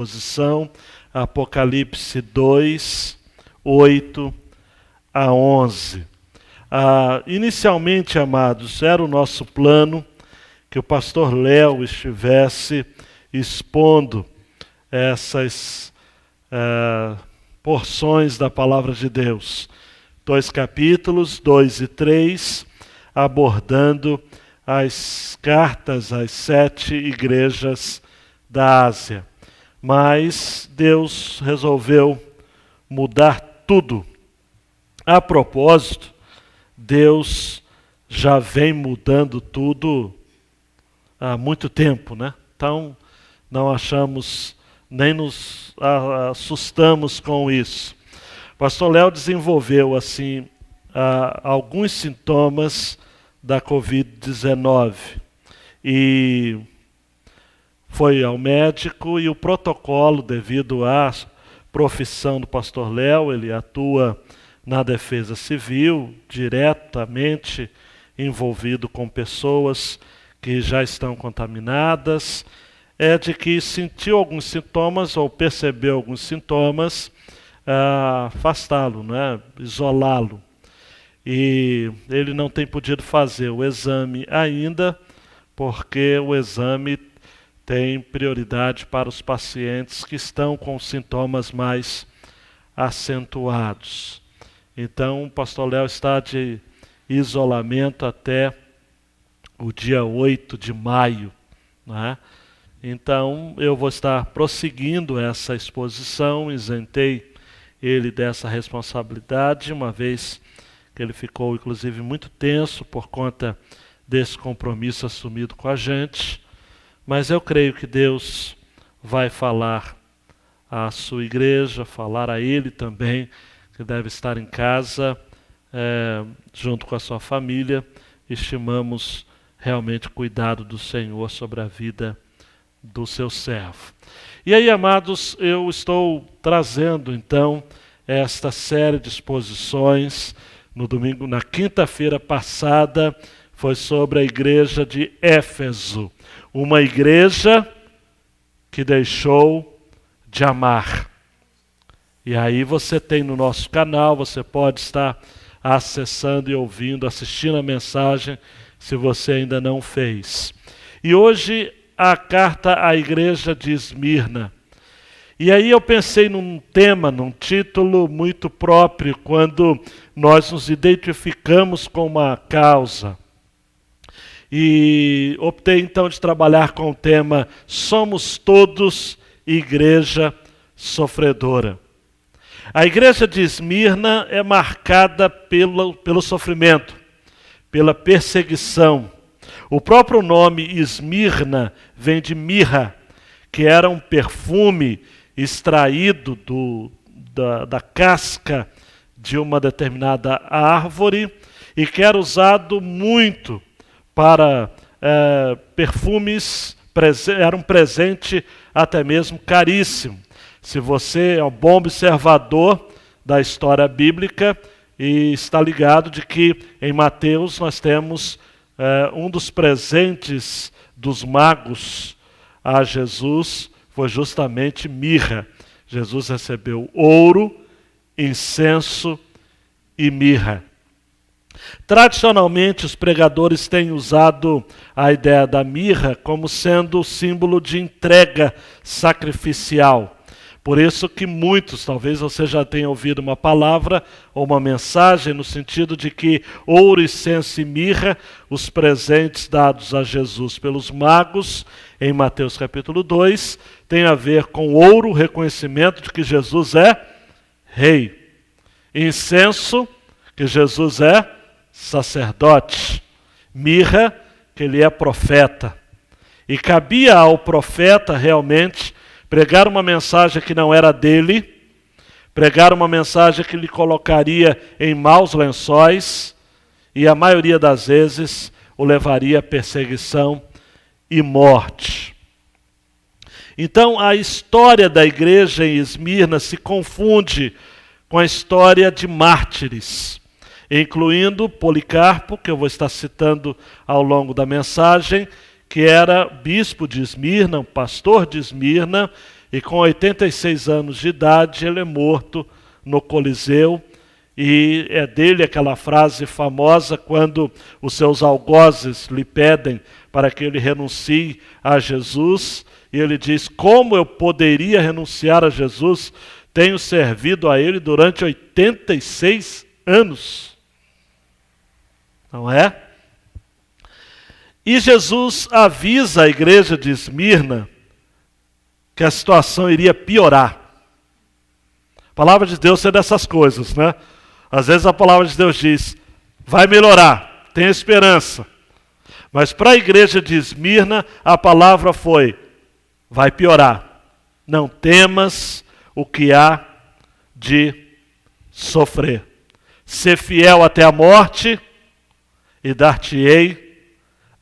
Posição, Apocalipse 2, 8 a 11. Inicialmente, amados, era o nosso plano que o pastor Léo estivesse expondo essas porções da palavra de Deus. 2 capítulos, 2 e 3, abordando as cartas às 7 igrejas da Ásia. Mas Deus resolveu mudar tudo. A propósito, Deus já vem mudando tudo há muito tempo, né? Então, não achamos, nem nos assustamos com isso. O pastor Léo desenvolveu, assim, alguns sintomas da Covid-19 e foi ao médico, e o protocolo, devido à profissão do pastor Léo, ele atua na defesa civil, diretamente envolvido com pessoas que já estão contaminadas, é de que sentiu alguns sintomas ou percebeu alguns sintomas, afastá-lo, né? Isolá-lo. E ele não tem podido fazer o exame ainda, porque o exame tem prioridade para os pacientes que estão com sintomas mais acentuados. Então, o pastor Léo está de isolamento até o dia 8 de maio. Né? Então, eu vou estar prosseguindo essa exposição, isentei ele dessa responsabilidade, uma vez que ele ficou, inclusive, muito tenso por conta desse compromisso assumido com a gente. Mas eu creio que Deus vai falar à sua igreja, falar a ele também, que deve estar em casa, junto com a sua família. Estimamos realmente o cuidado do Senhor sobre a vida do seu servo. E aí, amados, eu estou trazendo, então, esta série de exposições. No domingo, na quinta-feira passada, foi sobre a igreja de Éfeso. Uma igreja que deixou de amar. E aí você tem no nosso canal, você pode estar acessando e ouvindo, assistindo a mensagem, se você ainda não fez. E hoje a carta à igreja de Esmirna. E aí eu pensei num tema, num título muito próprio, quando nós nos identificamos com uma causa. E optei então de trabalhar com o tema Somos Todos Igreja Sofredora. A igreja de Esmirna é marcada pelo sofrimento, pela perseguição. O próprio nome Esmirna vem de mirra, que era um perfume extraído da casca de uma determinada árvore e que era usado muito para perfumes, era um presente até mesmo caríssimo. Se você é um bom observador da história bíblica e está ligado de que em Mateus nós temos um dos presentes dos magos a Jesus foi justamente mirra. Jesus recebeu ouro, incenso e mirra. Tradicionalmente, os pregadores têm usado a ideia da mirra como sendo símbolo de entrega sacrificial. Por isso que muitos, talvez você já tenha ouvido uma palavra ou uma mensagem no sentido de que ouro, incenso e mirra, os presentes dados a Jesus pelos magos, em Mateus capítulo 2, tem a ver com ouro, reconhecimento de que Jesus é rei. Incenso, que Jesus é sacerdote. Mirra, que ele é profeta. E cabia ao profeta realmente pregar uma mensagem que não era dele, pregar uma mensagem que lhe colocaria em maus lençóis e a maioria das vezes o levaria a perseguição e morte. Então a história da igreja em Esmirna se confunde com a história de mártires, incluindo Policarpo, que eu vou estar citando ao longo da mensagem, que era bispo de Esmirna, um pastor de Esmirna, e com 86 anos de idade ele é morto no Coliseu. E é dele aquela frase famosa quando os seus algozes lhe pedem para que ele renuncie a Jesus. E ele diz: como eu poderia renunciar a Jesus? Tenho servido a ele durante 86 anos. Não é? E Jesus avisa a igreja de Esmirna que a situação iria piorar. A palavra de Deus é dessas coisas, né? Às vezes a palavra de Deus diz: vai melhorar, tem esperança. Mas para a igreja de Esmirna, a palavra foi: vai piorar. Não temas o que há de sofrer. Ser fiel até a morte e dar-te-ei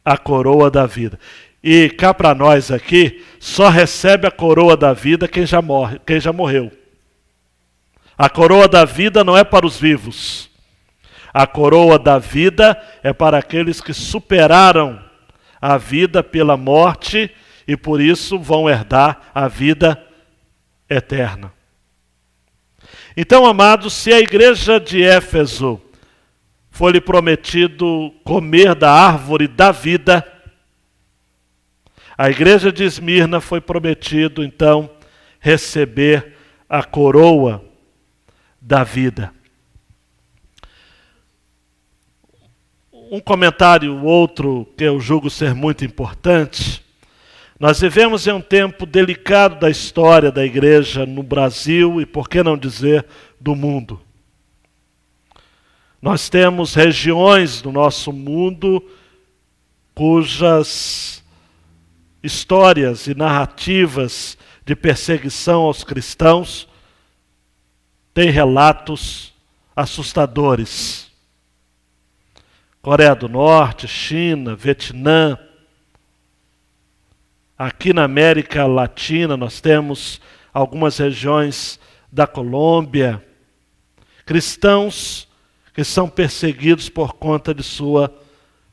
a coroa da vida. E cá para nós aqui, só recebe a coroa da vida quem já morreu. A coroa da vida não é para os vivos. A coroa da vida é para aqueles que superaram a vida pela morte e por isso vão herdar a vida eterna. Então, amados, se a igreja de Éfeso foi-lhe prometido comer da árvore da vida, a igreja de Esmirna foi prometido, então, receber a coroa da vida. Um comentário outro que eu julgo ser muito importante. Nós vivemos em um tempo delicado da história da igreja no Brasil e, por que não dizer, do mundo. Nós temos regiões do nosso mundo cujas histórias e narrativas de perseguição aos cristãos têm relatos assustadores. Coreia do Norte, China, Vietnã. Aqui na América Latina nós temos algumas regiões da Colômbia. Cristãos que são perseguidos por conta de sua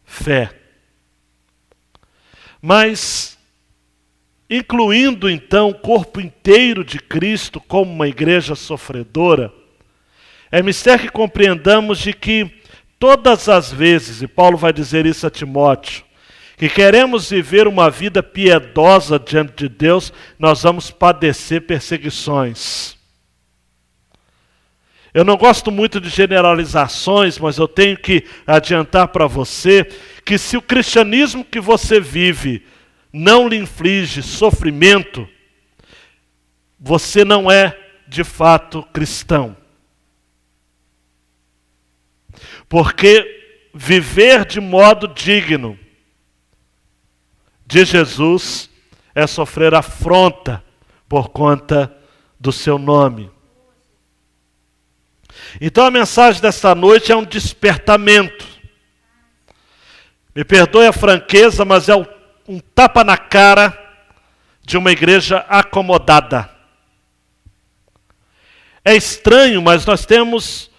fé. Mas, incluindo então o corpo inteiro de Cristo como uma igreja sofredora, é mistério que compreendamos de que todas as vezes, e Paulo vai dizer isso a Timóteo, que queremos viver uma vida piedosa diante de Deus, nós vamos padecer perseguições. Eu não gosto muito de generalizações, mas eu tenho que adiantar para você que se o cristianismo que você vive não lhe inflige sofrimento, você não é de fato cristão. Porque viver de modo digno de Jesus é sofrer afronta por conta do seu nome. Então a mensagem desta noite é um despertamento. Me perdoe a franqueza, mas é um tapa na cara de uma igreja acomodada. É estranho, mas nós temos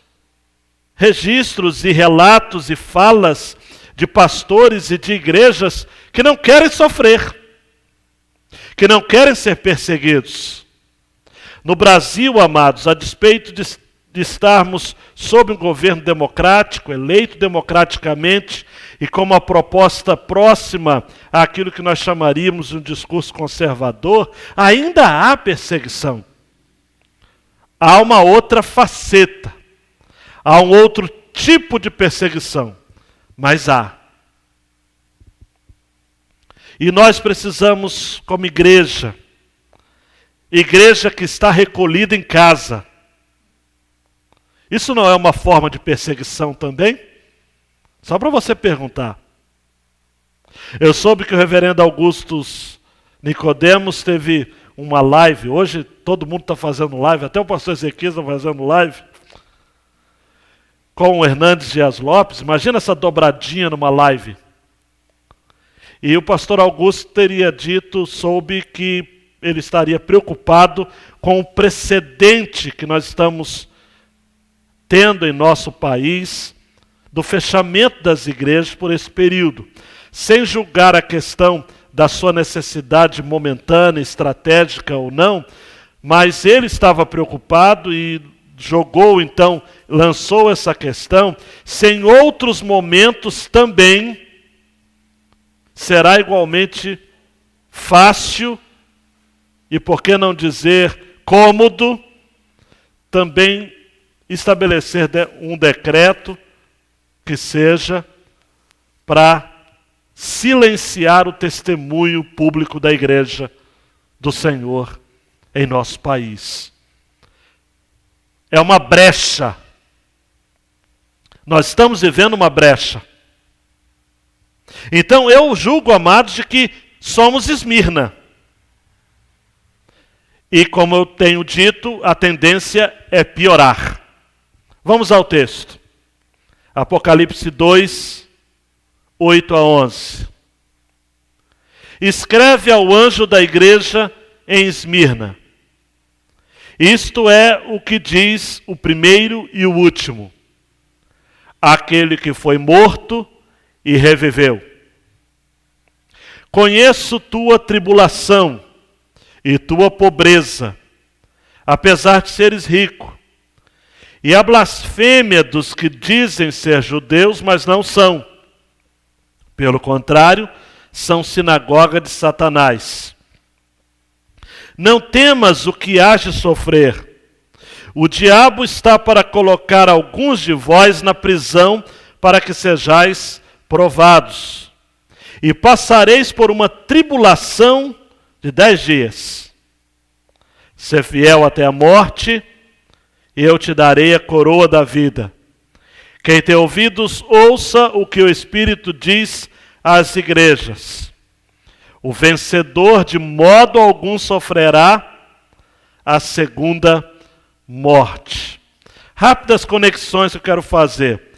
registros e relatos e falas de pastores e de igrejas que não querem sofrer, que não querem ser perseguidos. No Brasil, amados, a despeito de estarmos sob um governo democrático, eleito democraticamente, e com uma proposta próxima àquilo que nós chamaríamos de um discurso conservador, ainda há perseguição. Há uma outra faceta, há um outro tipo de perseguição, mas há. E nós precisamos, como igreja que está recolhida em casa, isso não é uma forma de perseguição também? Só para você perguntar. Eu soube que o reverendo Augustus Nicodemos teve uma live. Hoje todo mundo está fazendo live, até o pastor Ezequias está fazendo live. Com o Hernandes Dias Lopes. Imagina essa dobradinha numa live. E o pastor Augusto teria dito, soube que ele estaria preocupado com o precedente que nós estamos tendo em nosso país, do fechamento das igrejas por esse período. Sem julgar a questão da sua necessidade momentânea, estratégica ou não, mas ele estava preocupado e lançou essa questão, se em outros momentos também será igualmente fácil e, por que não dizer, cômodo, também estabelecer um decreto que seja para silenciar o testemunho público da Igreja do Senhor em nosso país. É uma brecha. Nós estamos vivendo uma brecha. Então eu julgo, amados, de que somos Esmirna. E como eu tenho dito, a tendência é piorar. Vamos ao texto. Apocalipse 2, 8 a 11. Escreve ao anjo da igreja em Esmirna. Isto é o que diz o primeiro e o último. Aquele que foi morto e reviveu. Conheço tua tribulação e tua pobreza, apesar de seres rico, e a blasfêmia dos que dizem ser judeus, mas não são. Pelo contrário, são sinagoga de Satanás. Não temas o que hás de sofrer. O diabo está para colocar alguns de vós na prisão, para que sejais provados. E passareis por uma tribulação de 10 dias. Ser fiel até a morte, e eu te darei a coroa da vida. Quem tem ouvidos, ouça o que o Espírito diz às igrejas. O vencedor de modo algum sofrerá a segunda morte. Rápidas conexões que eu quero fazer.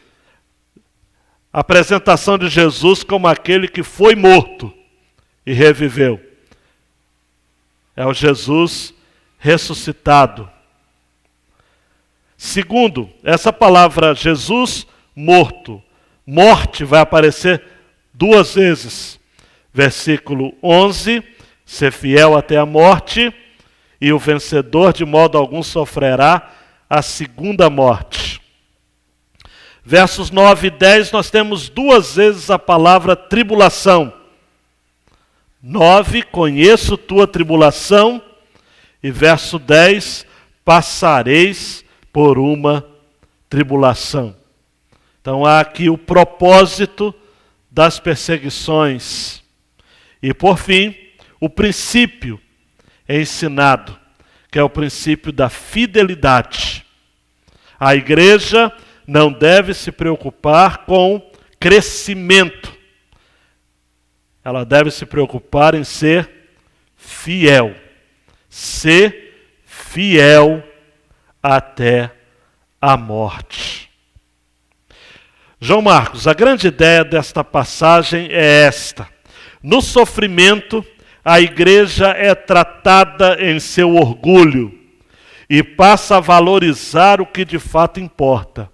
A apresentação de Jesus como aquele que foi morto e reviveu. É o Jesus ressuscitado. Segundo, essa palavra Jesus morto, morte vai aparecer 2 vezes. Versículo 11, ser fiel até a morte, e o vencedor de modo algum sofrerá a segunda morte. Versos 9 e 10, nós temos 2 vezes a palavra tribulação. 9, conheço tua tribulação, e verso 10, passareis por uma tribulação. Então há aqui o propósito das perseguições. E por fim, o princípio é ensinado, que é o princípio da fidelidade. A igreja não deve se preocupar com crescimento. Ela deve se preocupar em ser fiel. Ser fiel até a morte. João Marcos, a grande ideia desta passagem é esta. No sofrimento, a igreja é tratada em seu orgulho e passa a valorizar o que de fato importa: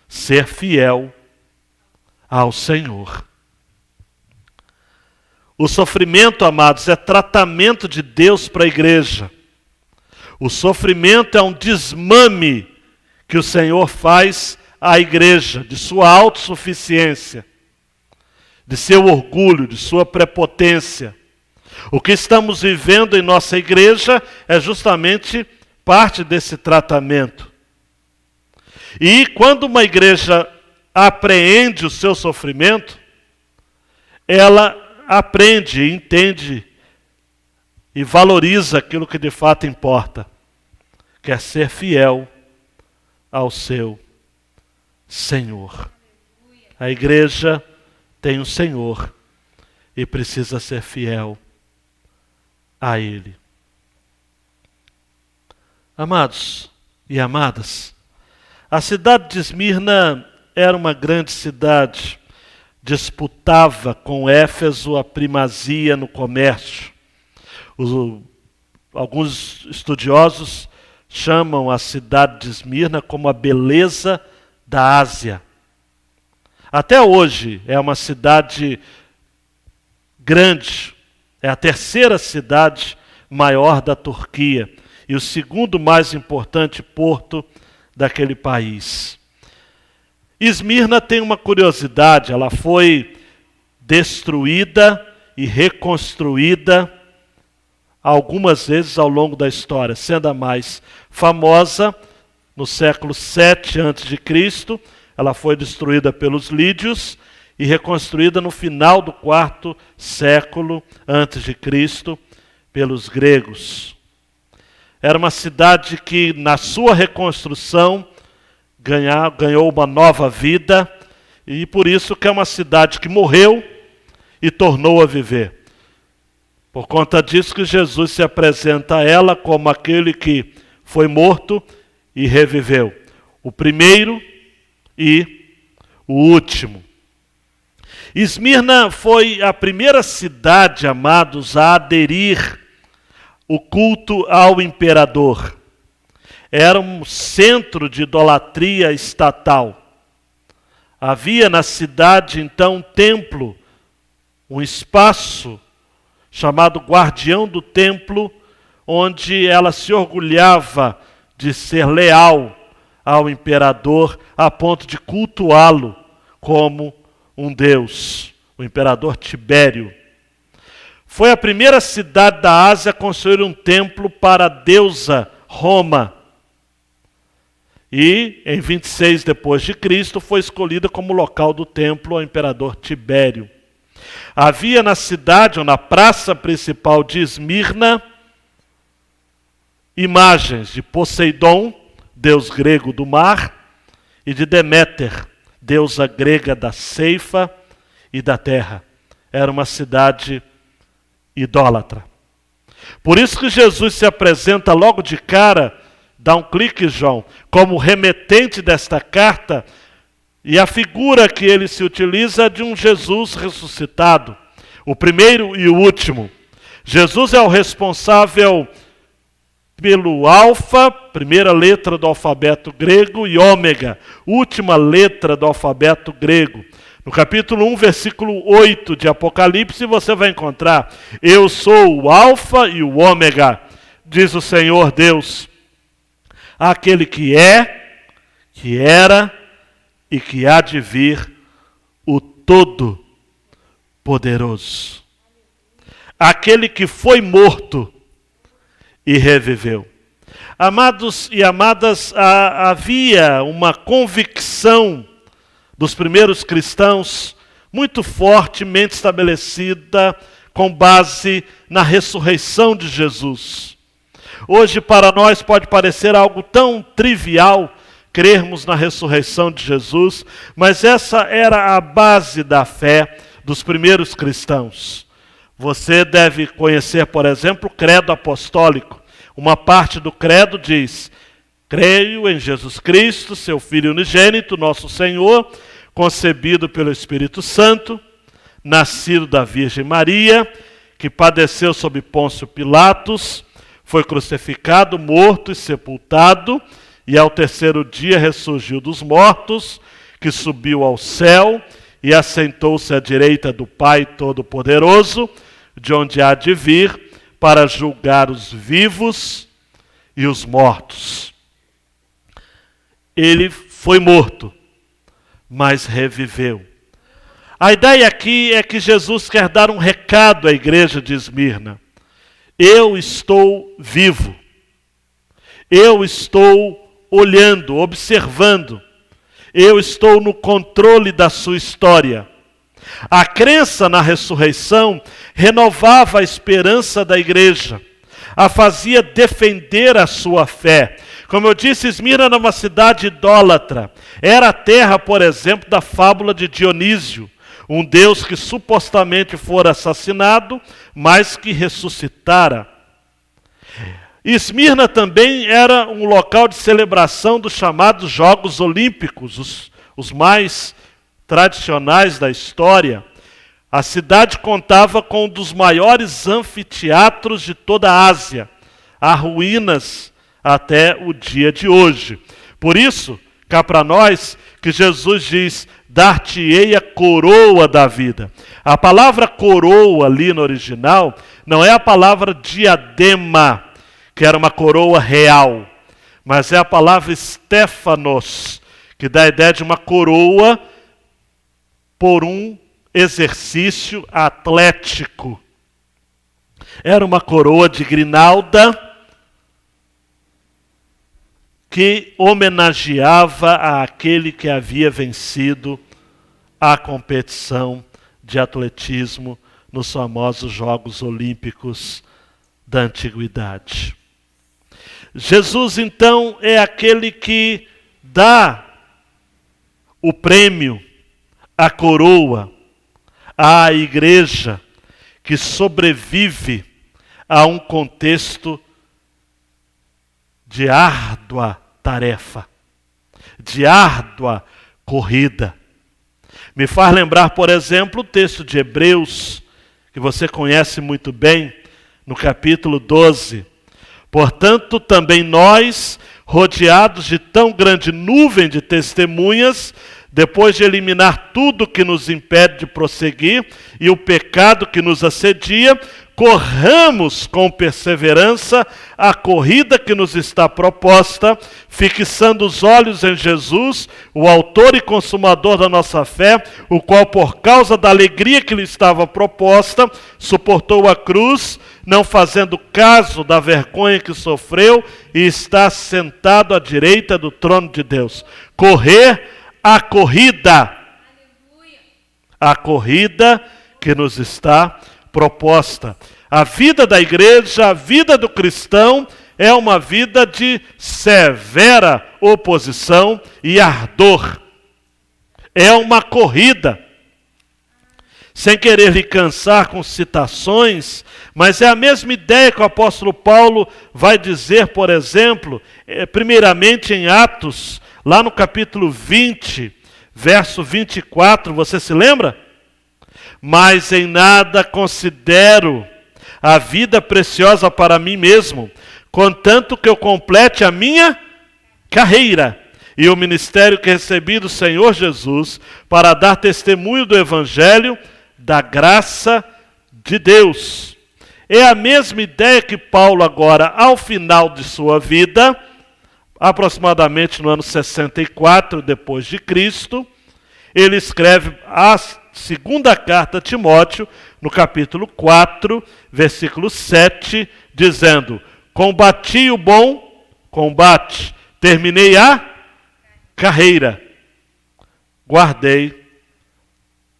ser fiel ao Senhor. O sofrimento, amados, é tratamento de Deus para a igreja. O sofrimento é um desmame que o Senhor faz à igreja, de sua autossuficiência, de seu orgulho, de sua prepotência. O que estamos vivendo em nossa igreja é justamente parte desse tratamento. E quando uma igreja apreende o seu sofrimento, ela aprende, entende e valoriza aquilo que de fato importa, que é ser fiel ao seu Senhor. A igreja tem um Senhor e precisa ser fiel a Ele. Amados e amadas, a cidade de Esmirna era uma grande cidade, disputava com Éfeso a primazia no comércio. Alguns estudiosos chamam a cidade de Esmirna como a beleza da Ásia. Até hoje é uma cidade grande, É a terceira cidade maior da Turquia e o segundo mais importante porto daquele país. Esmirna tem uma curiosidade, ela foi destruída e reconstruída algumas vezes ao longo da história, sendo a mais famosa no século 7 a.C., ela foi destruída pelos lídios e reconstruída no final do 4º século a.C. pelos gregos. Era uma cidade que, na sua reconstrução, ganhou uma nova vida, e por isso que é uma cidade que morreu e tornou a viver. Por conta disso que Jesus se apresenta a ela como aquele que foi morto e reviveu. O primeiro e o último. Esmirna foi a primeira cidade, amados, a aderir o culto ao imperador. Era um centro de idolatria estatal. Havia na cidade, então, um templo, um espaço chamado Guardião do Templo, onde ela se orgulhava de ser leal ao imperador, a ponto de cultuá-lo como um deus, o imperador Tibério. Foi a primeira cidade da Ásia a construir um templo para a deusa Roma. E, em 26 depois de Cristo, foi escolhida como local do templo ao imperador Tibério. Havia na cidade, ou na praça principal de Esmirna, imagens de Poseidon, deus grego do mar, e de Deméter, deusa grega da ceifa e da terra. Era uma cidade idólatra. Por isso que Jesus se apresenta logo de cara, dá um clique, João, como remetente desta carta, e a figura que ele se utiliza é de um Jesus ressuscitado, o primeiro e o último. Jesus é o responsável pelo alfa, primeira letra do alfabeto grego, e ômega, última letra do alfabeto grego. No capítulo 1, versículo 8 de Apocalipse, você vai encontrar: eu sou o alfa e o ômega, diz o Senhor Deus, aquele que é, que era e que há de vir, o Todo-Poderoso. Aquele que foi morto e reviveu. Amados e amadas, havia uma convicção dos primeiros cristãos muito fortemente estabelecida com base na ressurreição de Jesus. Hoje para nós pode parecer algo tão trivial crermos na ressurreição de Jesus, mas essa era a base da fé dos primeiros cristãos. Você deve conhecer, por exemplo, o credo apostólico. Uma parte do credo diz: creio em Jesus Cristo, seu Filho unigênito, nosso Senhor, concebido pelo Espírito Santo, nascido da Virgem Maria, que padeceu sob Pôncio Pilatos, foi crucificado, morto e sepultado, e ao terceiro dia ressurgiu dos mortos, que subiu ao céu e assentou-se à direita do Pai Todo-Poderoso, de onde há de vir para julgar os vivos e os mortos. Ele foi morto, mas reviveu. A ideia aqui é que Jesus quer dar um recado à igreja de Esmirna. Eu estou vivo. Eu estou olhando, observando. Eu estou no controle da sua história. A crença na ressurreição renovava a esperança da igreja, a fazia defender a sua fé. Como eu disse, Esmirna era uma cidade idólatra. Era a terra, por exemplo, da fábula de Dionísio, um deus que supostamente fora assassinado, mas que ressuscitara. Esmirna também era um local de celebração dos chamados Jogos Olímpicos, os mais tradicionais da história. A cidade contava com um dos maiores anfiteatros de toda a Ásia. Há ruínas até o dia de hoje. Por isso, cá para nós, que Jesus diz: dar-te-ei a coroa da vida. A palavra coroa ali no original não é a palavra diadema, que era uma coroa real, mas é a palavra Stéphanos, que dá a ideia de uma coroa por um exercício atlético. Era uma coroa de grinalda que homenageava aquele que havia vencido a competição de atletismo nos famosos Jogos Olímpicos da Antiguidade. Jesus, então, é aquele que dá o prêmio, a coroa, à igreja que sobrevive a um contexto de árdua tarefa, de árdua corrida. Me faz lembrar, por exemplo, o texto de Hebreus, que você conhece muito bem, no capítulo 12. Portanto, também nós, rodeados de tão grande nuvem de testemunhas, depois de eliminar tudo que nos impede de prosseguir e o pecado que nos assedia, corramos com perseverança a corrida que nos está proposta, fixando os olhos em Jesus, o autor e consumador da nossa fé, o qual, por causa da alegria que lhe estava proposta, suportou a cruz, não fazendo caso da vergonha que sofreu, e está sentado à direita do trono de Deus. Correr a corrida. A corrida que nos está proposta. A vida da igreja, a vida do cristão, é uma vida de severa oposição e ardor. É uma corrida. Sem querer lhe cansar com citações, mas é a mesma ideia que o apóstolo Paulo vai dizer, por exemplo, primeiramente em Atos, lá no capítulo 20, verso 24, você se lembra? Mas em nada considero a vida preciosa para mim mesmo, contanto que eu complete a minha carreira e o ministério que recebi do Senhor Jesus para dar testemunho do Evangelho da graça de Deus. É a mesma ideia que Paulo agora, ao final de sua vida, aproximadamente no ano 64 depois de Cristo, ele escreve a segunda carta a Timóteo, no capítulo 4, versículo 7, dizendo: combati o bom combate, terminei a carreira, guardei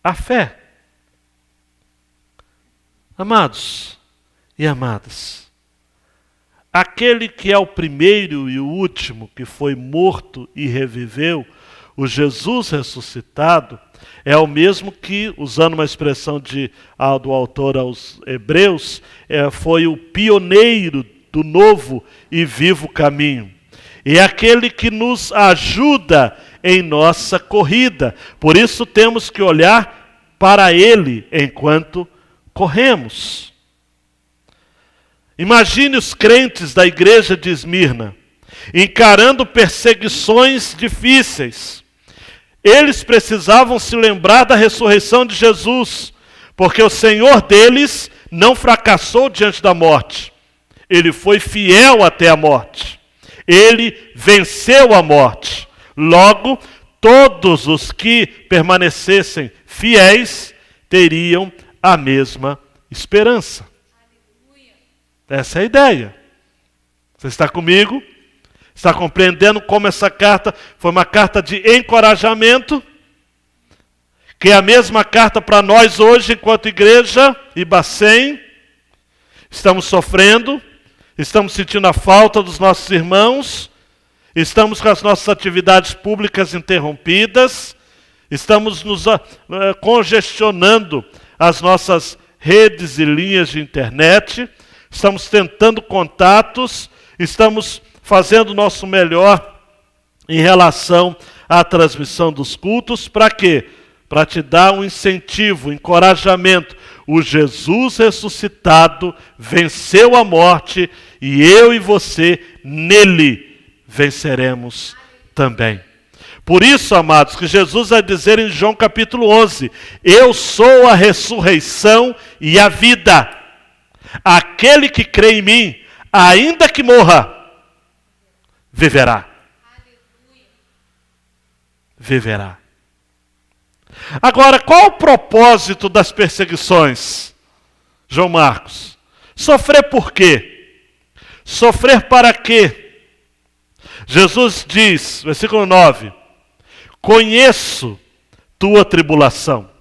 a fé. Amados e amadas, aquele que é o primeiro e o último que foi morto e reviveu, o Jesus ressuscitado, é o mesmo que, usando uma expressão do autor aos Hebreus, foi o pioneiro do novo e vivo caminho. E é aquele que nos ajuda em nossa corrida. Por isso temos que olhar para ele enquanto corremos. Imagine os crentes da igreja de Esmirna encarando perseguições difíceis. Eles precisavam se lembrar da ressurreição de Jesus, porque o Senhor deles não fracassou diante da morte. Ele foi fiel até a morte. Ele venceu a morte. Logo, todos os que permanecessem fiéis teriam a mesma esperança. Essa é a ideia. Você está comigo? Está compreendendo como essa carta foi uma carta de encorajamento? Que é a mesma carta para nós hoje, enquanto igreja e Bacém. Estamos sofrendo, estamos sentindo a falta dos nossos irmãos, estamos com as nossas atividades públicas interrompidas, estamos nos congestionando as nossas redes e linhas de internet, estamos tentando contatos, estamos fazendo o nosso melhor em relação à transmissão dos cultos. Para quê? Para te dar um incentivo, um encorajamento. O Jesus ressuscitado venceu a morte e eu e você nele venceremos também. Por isso, amados, que Jesus vai dizer em João capítulo 11, eu sou a ressurreição e a vida. Aquele que crê em mim, ainda que morra, viverá. Viverá. Agora, qual o propósito das perseguições, João Marcos? Sofrer por quê? Sofrer para quê? Jesus diz, versículo 9, conheço tua tribulação.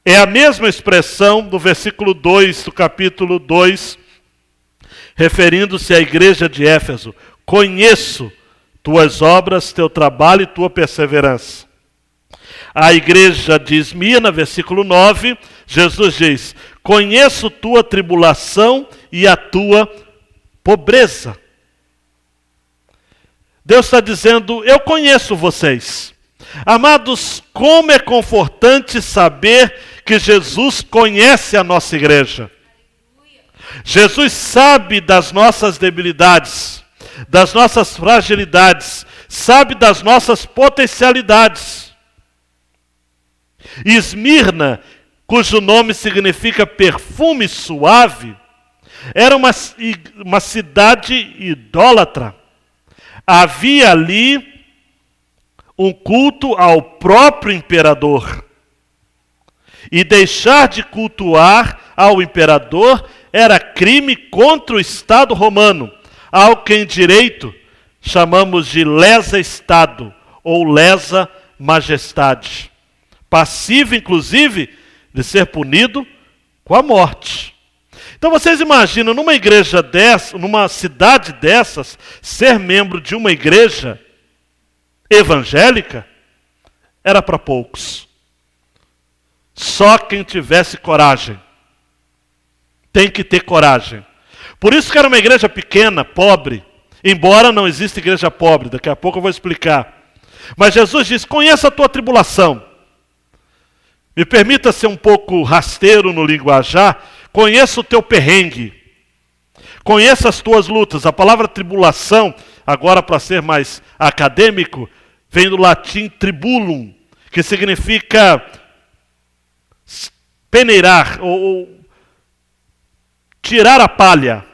É a mesma expressão do versículo 2 do capítulo 2, referindo-se à igreja de Éfeso. Conheço tuas obras, teu trabalho e tua perseverança. A igreja de Esmirna, versículo 9, Jesus diz, conheço tua tribulação e a tua pobreza. Deus está dizendo, eu conheço vocês. Amados, como é confortante saber que Jesus conhece a nossa igreja. Jesus sabe das nossas debilidades, das nossas fragilidades, sabe das nossas potencialidades. Esmirna, cujo nome significa perfume suave, era uma cidade idólatra. Havia ali um culto ao próprio imperador. E deixar de cultuar ao imperador era crime contra o Estado romano, ao que em direito chamamos de lesa Estado ou lesa majestade, passivo inclusive de ser punido com a morte. Então vocês imaginam numa igreja dessa, numa cidade dessas, ser membro de uma igreja evangélica? Era para poucos. Só quem tivesse coragem. Tem que ter coragem. Por isso que era uma igreja pequena, pobre. Embora não exista igreja pobre, daqui a pouco eu vou explicar. Mas Jesus diz, conheça a tua tribulação. Me permita ser um pouco rasteiro no linguajar. Conheça o teu perrengue. Conheça as tuas lutas. A palavra tribulação, agora para ser mais acadêmico, vem do latim tribulum, que significa peneirar ou tirar a palha,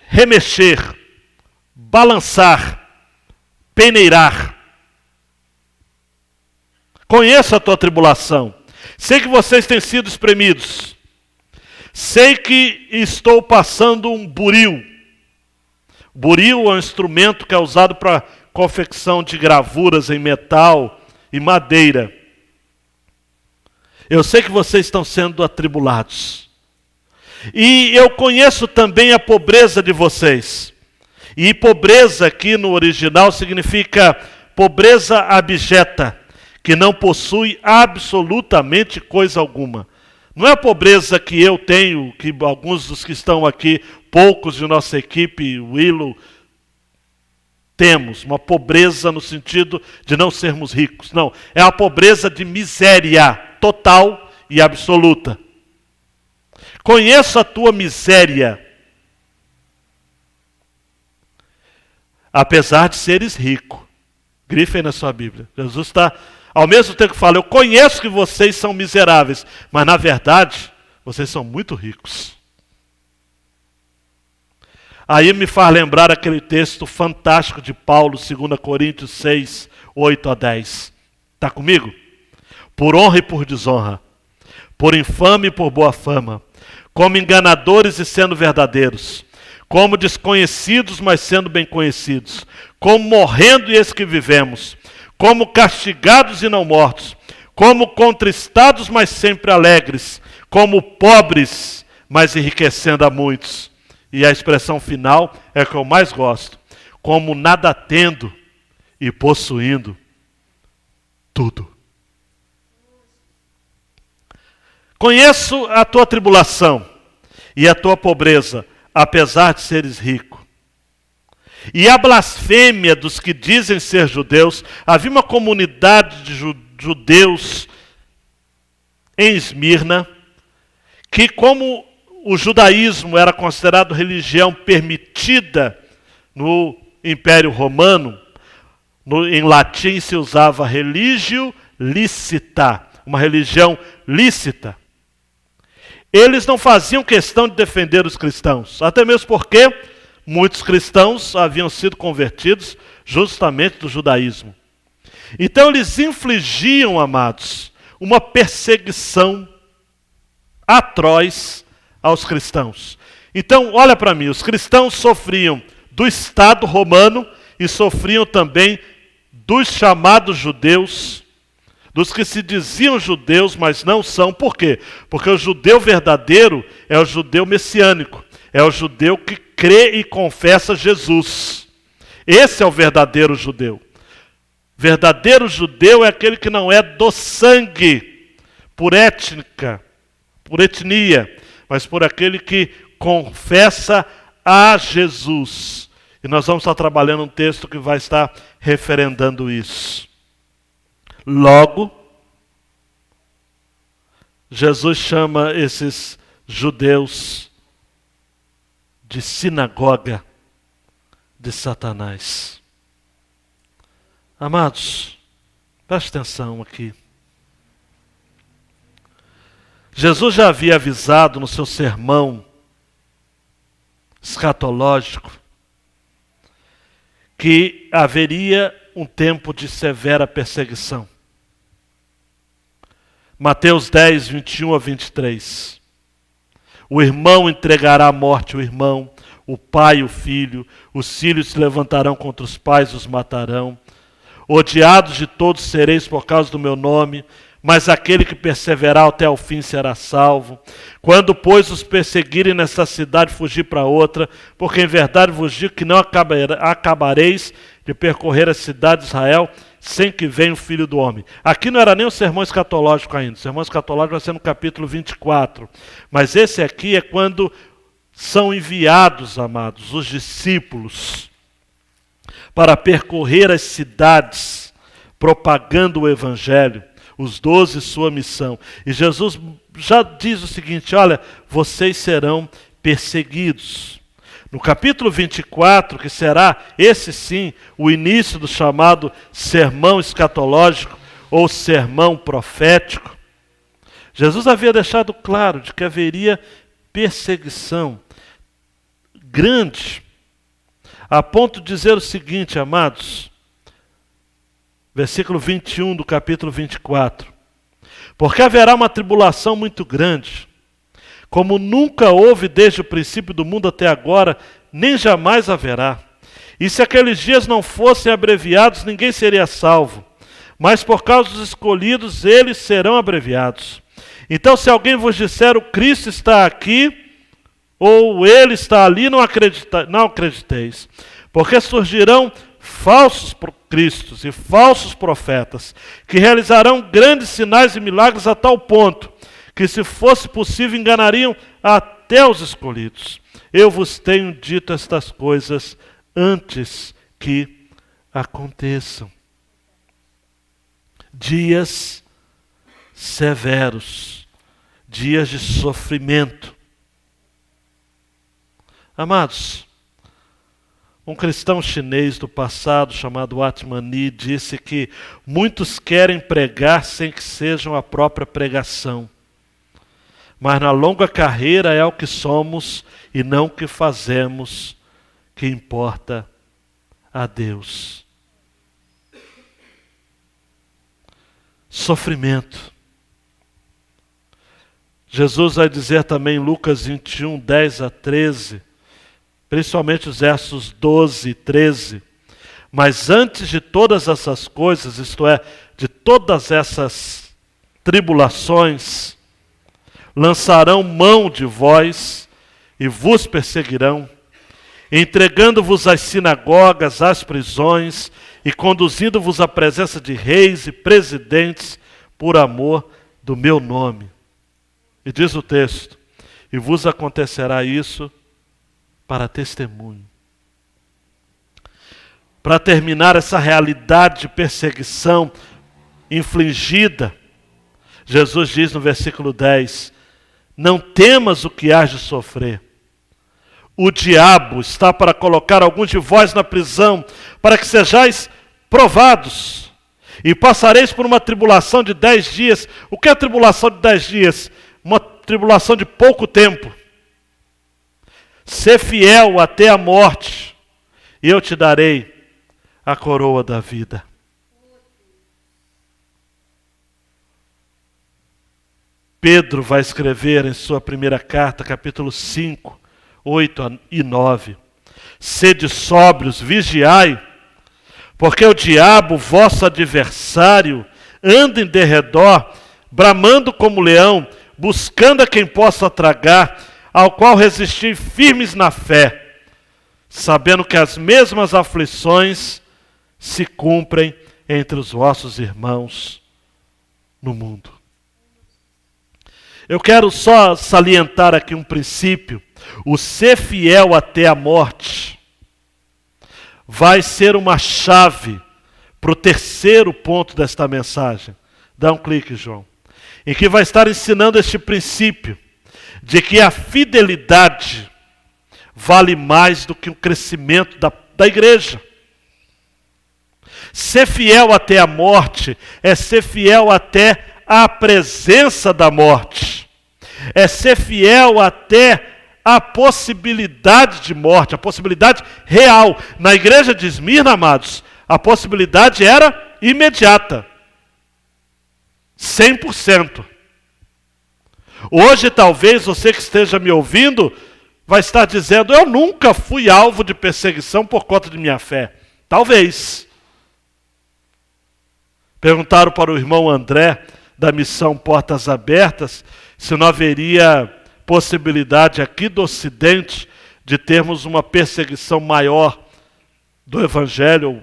remexer, balançar, peneirar. Conheço a tua tribulação. Sei que vocês têm sido espremidos. Sei que estou passando um buril. Buril é um instrumento que é usado para confecção de gravuras em metal e madeira. Eu sei que vocês estão sendo atribulados. E eu conheço também a pobreza de vocês. E pobreza aqui no original significa pobreza abjeta, que não possui absolutamente coisa alguma. Não é a pobreza que eu tenho, que alguns dos que estão aqui, poucos de nossa equipe, Willow, temos. Uma pobreza no sentido de não sermos ricos. Não, é a pobreza de miséria total e absoluta. Conheço a tua miséria, apesar de seres rico. Grife aí na sua Bíblia. Jesus está, ao mesmo tempo que fala, eu conheço que vocês são miseráveis, mas na verdade, vocês são muito ricos. Aí me faz lembrar aquele texto fantástico de Paulo, 2 Coríntios 6, 8 a 10. Está comigo? Por honra e por desonra, por infame e por boa fama, como enganadores e sendo verdadeiros, como desconhecidos, mas sendo bem conhecidos, como morrendo e eis que vivemos, como castigados e não mortos, como contristados, mas sempre alegres, como pobres, mas enriquecendo a muitos. E a expressão final é a que eu mais gosto, como nada tendo e possuindo tudo. Conheço a tua tribulação e a tua pobreza, apesar de seres rico. E a blasfêmia dos que dizem ser judeus. Havia uma comunidade de judeus em Esmirna, que como o judaísmo era considerado religião permitida no Império Romano, Em latim se usava religio licita, uma religião lícita. Eles não faziam questão de defender os cristãos, até mesmo porque muitos cristãos haviam sido convertidos justamente do judaísmo. Então eles infligiam, amados, uma perseguição atroz aos cristãos. Então, olha para mim, os cristãos sofriam do Estado romano e sofriam também dos chamados judeus, dos que se diziam judeus, mas não são. Por quê? Porque o judeu verdadeiro é o judeu messiânico, é o judeu que crê e confessa Jesus. Esse é o verdadeiro judeu. Verdadeiro judeu é aquele que não é do sangue, por étnica, por etnia, mas por aquele que confessa a Jesus. E nós vamos estar trabalhando um texto que vai estar referendando isso. Logo, Jesus chama esses judeus de sinagoga de Satanás. Amados, preste atenção aqui. Jesus já havia avisado no seu sermão escatológico que haveria um tempo de severa perseguição. Mateus 10, 21 a 23. O irmão entregará à morte o irmão, o pai o filho, os filhos se levantarão contra os pais e os matarão. Odiados de todos sereis por causa do meu nome, mas aquele que perseverar até o fim será salvo. Quando, pois, os perseguirem nesta cidade, fugir para outra, porque em verdade vos digo que não acabareis de percorrer a cidade de Israel sem que venha o Filho do Homem. Aqui não era nem o sermão escatológico ainda. O sermão escatológico vai ser no capítulo 24. Mas esse aqui é quando são enviados, amados, os discípulos para percorrer as cidades, propagando o Evangelho, os 12, sua missão. E Jesus já diz o seguinte: olha, vocês serão perseguidos. No capítulo 24, que será, esse sim, o início do chamado sermão escatológico, ou sermão profético, Jesus havia deixado claro de que haveria perseguição grande, a ponto de dizer o seguinte, amados, versículo 21 do capítulo 24. Porque haverá uma tribulação muito grande, como nunca houve desde o princípio do mundo até agora, nem jamais haverá. E se aqueles dias não fossem abreviados, ninguém seria salvo. Mas por causa dos escolhidos, eles serão abreviados. Então, se alguém vos disser, o Cristo está aqui, ou ele está ali, não acrediteis. Porque surgirão falsos cristos e falsos profetas, que realizarão grandes sinais e milagres a tal ponto, que se fosse possível enganariam até os escolhidos. Eu vos tenho dito estas coisas antes que aconteçam. Dias severos, dias de sofrimento. Amados, um cristão chinês do passado chamado Atmani disse que muitos querem pregar sem que sejam a própria pregação. Mas na longa carreira é o que somos e não o que fazemos que importa a Deus. Sofrimento. Jesus vai dizer também em Lucas 21, 10 a 13, principalmente os versos 12 e 13. Mas antes de todas essas coisas, isto é, de todas essas tribulações, lançarão mão de vós e vos perseguirão, entregando-vos às sinagogas, às prisões e conduzindo-vos à presença de reis e presidentes por amor do meu nome. E diz o texto, e vos acontecerá isso para testemunho. Para terminar essa realidade de perseguição infligida, Jesus diz no versículo 10, não temas o que hás de sofrer. O diabo está para colocar alguns de vós na prisão, para que sejais provados, e passareis por uma tribulação de 10 dias. O que é a tribulação de 10 dias? Uma tribulação de pouco tempo. Ser fiel até a morte, e eu te darei a coroa da vida. Pedro vai escrever em sua primeira carta, capítulo 5, 8 e 9. Sede sóbrios, vigiai, porque o diabo, vosso adversário, anda em derredor, bramando como leão, buscando a quem possa tragar, ao qual resistir firmes na fé, sabendo que as mesmas aflições se cumprem entre os vossos irmãos no mundo. Eu quero só salientar aqui um princípio. O ser fiel até a morte vai ser uma chave para o terceiro ponto desta mensagem. Dá um clique, João. Em que vai estar ensinando este princípio de que a fidelidade vale mais do que o crescimento da igreja. Ser fiel até a morte é ser fiel até a presença da morte. É ser fiel até a possibilidade de morte, a possibilidade real. Na igreja de Esmirna, amados, a possibilidade era imediata. 100%. Hoje, talvez, você que esteja me ouvindo, vai estar dizendo, eu nunca fui alvo de perseguição por conta de minha fé. Talvez. Perguntaram para o irmão André, da missão Portas Abertas, se não haveria possibilidade aqui do Ocidente de termos uma perseguição maior do Evangelho,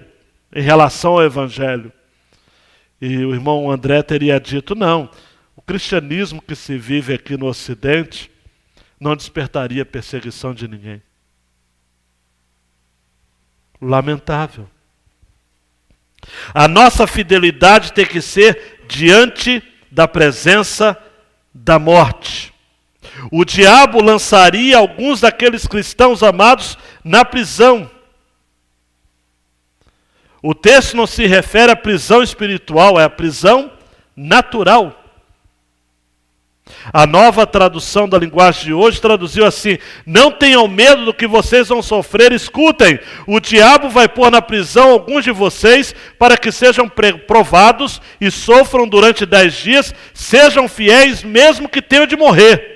em relação ao Evangelho. E o irmão André teria dito, não, o cristianismo que se vive aqui no Ocidente não despertaria perseguição de ninguém. Lamentável. A nossa fidelidade tem que ser diante da presença da morte. O diabo lançaria alguns daqueles cristãos amados na prisão. O texto não se refere à prisão espiritual, é a prisão natural. A nova tradução da linguagem de hoje traduziu assim: não tenham medo do que vocês vão sofrer, escutem, o diabo vai pôr na prisão alguns de vocês para que sejam provados e sofram durante 10 dias, sejam fiéis mesmo que tenham de morrer.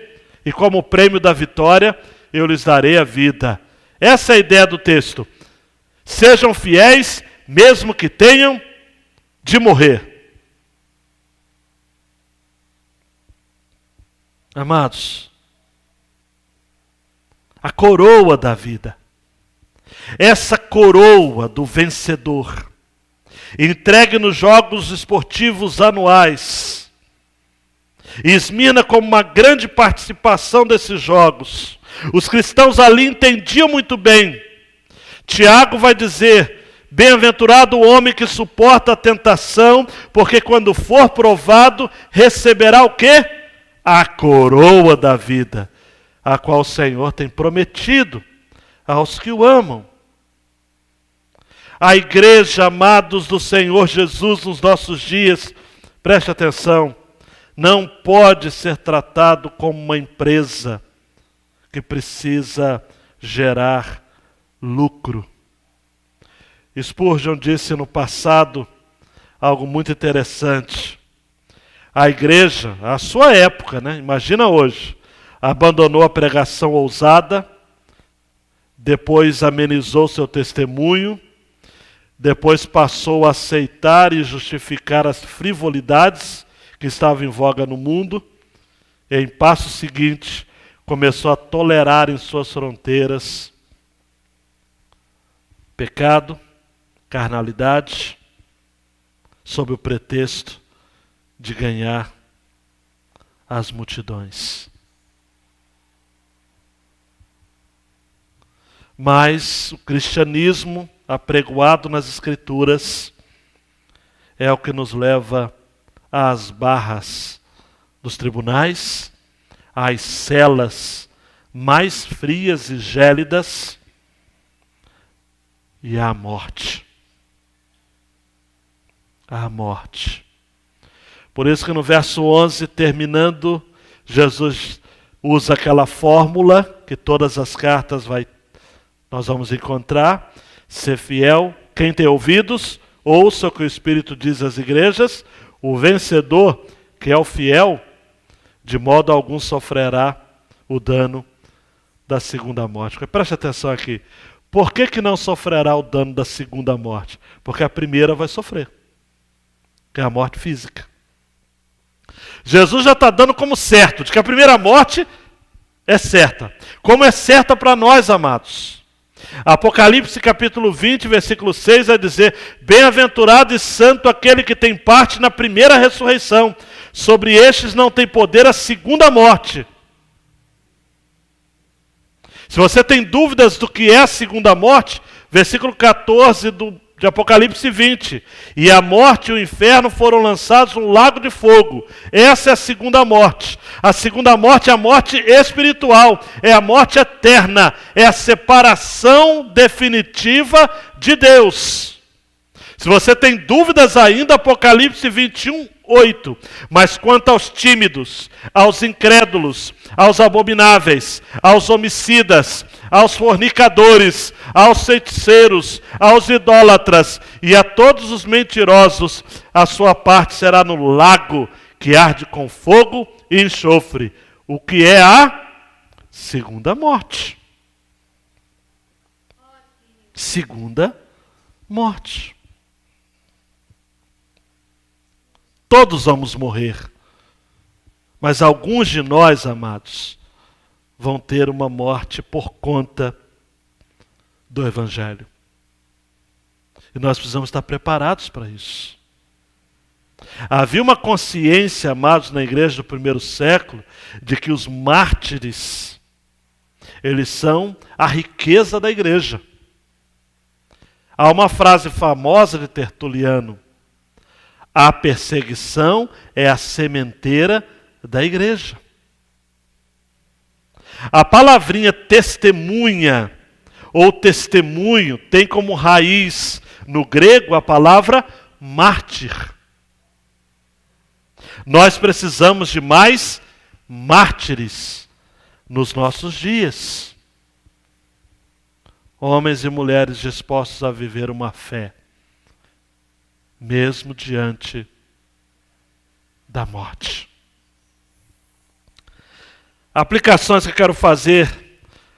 E como prêmio da vitória, eu lhes darei a vida. Essa é a ideia do texto. Sejam fiéis mesmo que tenham de morrer. Amados, a coroa da vida, essa coroa do vencedor, entregue nos jogos esportivos anuais, Esmirna como uma grande participação desses jogos. Os cristãos ali entendiam muito bem. Tiago vai dizer, bem-aventurado o homem que suporta a tentação, porque quando for provado, receberá o quê? A coroa da vida, a qual o Senhor tem prometido aos que o amam. A igreja, amados do Senhor Jesus nos nossos dias, preste atenção, não pode ser tratado como uma empresa que precisa gerar lucro. Spurgeon disse no passado algo muito interessante. A igreja, a sua época, né? Imagina hoje, abandonou a pregação ousada, depois amenizou seu testemunho, depois passou a aceitar e justificar as frivolidades que estavam em voga no mundo, e em passo seguinte começou a tolerar em suas fronteiras pecado, carnalidade, sob o pretexto de ganhar as multidões. Mas o cristianismo apregoado nas Escrituras é o que nos leva às barras dos tribunais, às celas mais frias e gélidas e à morte. à morte. Por isso que no verso 11, terminando, Jesus usa aquela fórmula que todas as cartas nós vamos encontrar. Ser fiel, quem tem ouvidos, ouça o que o Espírito diz às igrejas. O vencedor, que é o fiel, de modo algum sofrerá o dano da segunda morte. Preste atenção aqui. Por que não sofrerá o dano da segunda morte? Porque a primeira vai sofrer, que é a morte física. Jesus já está dando como certo, de que a primeira morte é certa. Como é certa para nós, amados. Apocalipse capítulo 20, versículo 6, vai dizer: bem-aventurado e santo aquele que tem parte na primeira ressurreição. Sobre estes não tem poder a segunda morte. Se você tem dúvidas do que é a segunda morte, versículo 14 de Apocalipse 20. E a morte e o inferno foram lançados no lago de fogo. Essa é a segunda morte. A segunda morte é a morte espiritual, é a morte eterna, é a separação definitiva de Deus. Se você tem dúvidas ainda, Apocalipse 21, 8. Mas quanto aos tímidos, aos incrédulos, aos abomináveis, aos homicidas, aos fornicadores, aos feiticeiros, aos idólatras e a todos os mentirosos, a sua parte será no lago que arde com fogo e enxofre, o que é a segunda morte. Segunda morte. Todos vamos morrer, mas alguns de nós, amados, vão ter uma morte por conta do Evangelho. E nós precisamos estar preparados para isso. Havia uma consciência, amados, na igreja do primeiro século, de que os mártires, eles são a riqueza da igreja. Há uma frase famosa de Tertuliano: a perseguição é a sementeira da igreja. A palavrinha testemunha ou testemunho tem como raiz no grego a palavra mártir. Nós precisamos de mais mártires nos nossos dias. Homens e mulheres dispostos a viver uma fé, mesmo diante da morte. Aplicações que eu quero fazer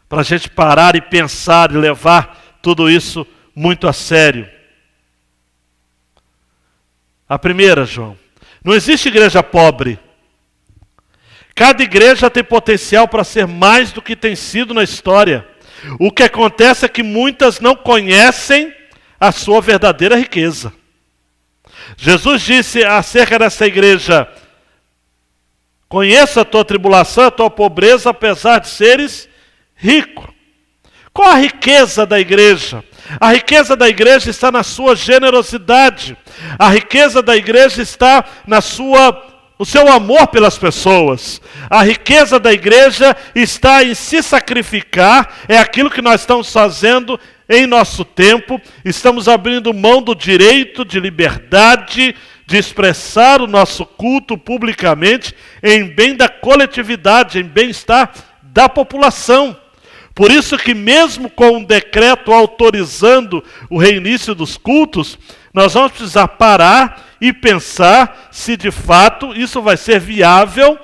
para a gente parar e pensar e levar tudo isso muito a sério. A primeira, João, não existe igreja pobre. Cada igreja tem potencial para ser mais do que tem sido na história. O que acontece é que muitas não conhecem a sua verdadeira riqueza. Jesus disse acerca dessa igreja: conheça a tua tribulação, a tua pobreza, apesar de seres rico. Qual a riqueza da igreja? A riqueza da igreja está na sua generosidade. A riqueza da igreja está no seu amor pelas pessoas. A riqueza da igreja está em se sacrificar. É aquilo que nós estamos fazendo em nosso tempo. Estamos abrindo mão do direito de liberdade de expressar o nosso culto publicamente em bem da coletividade, em bem-estar da população. Por isso que mesmo com um decreto autorizando o reinício dos cultos, nós vamos precisar parar e pensar se de fato isso vai ser viável,